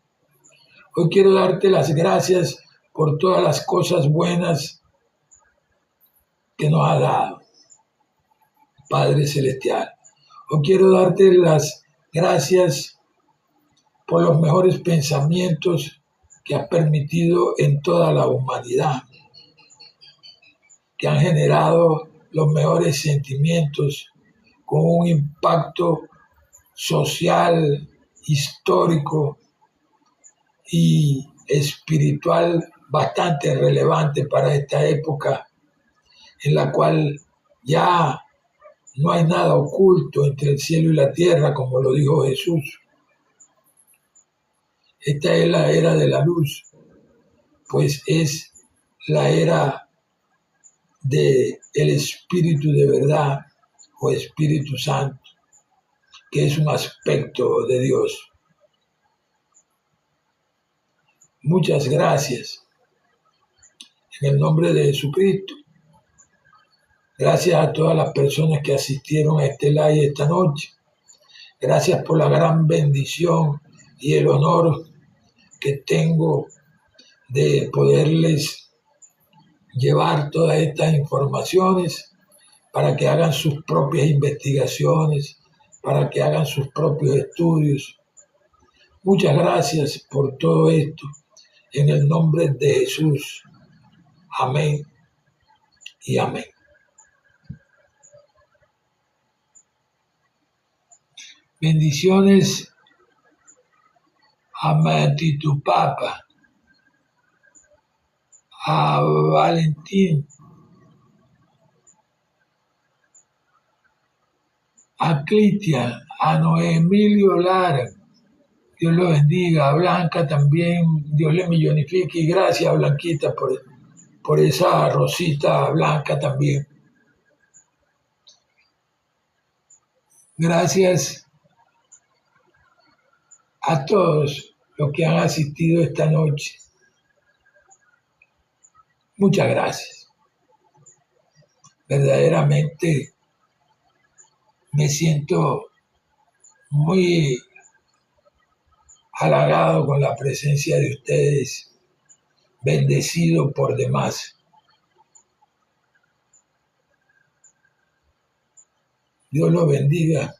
Hoy quiero darte las gracias por todas las cosas buenas que nos ha dado, Padre Celestial. Hoy quiero darte las gracias por los mejores pensamientos que has permitido en toda la humanidad, que han generado los mejores sentimientos con un impacto social, histórico y espiritual bastante relevante para esta época en la cual ya no hay nada oculto entre el cielo y la tierra, como lo dijo Jesús. Esta es la era de la luz, pues es la era del Espíritu de verdad o Espíritu Santo, que es un aspecto de Dios. Muchas gracias. en el nombre de Jesucristo. Gracias a todas las personas que asistieron a este live esta noche. Gracias por la gran bendición y el honor que tengo de poderles llevar todas estas informaciones para que hagan sus propias investigaciones, para que hagan sus propios estudios. Muchas gracias por todo esto, en el nombre de Jesús. Amén y amén. Bendiciones a Matito Papa, a Valentín, a Cristian, a Noemilio Lara. Dios lo bendiga. A Blanca también, Dios le millonifique. Y gracias, Blanquita, por esa rosita blanca también. Gracias a todos los que han asistido esta noche. Muchas gracias. Verdaderamente me siento muy halagado con la presencia de ustedes, bendecido por demás. Dios los bendiga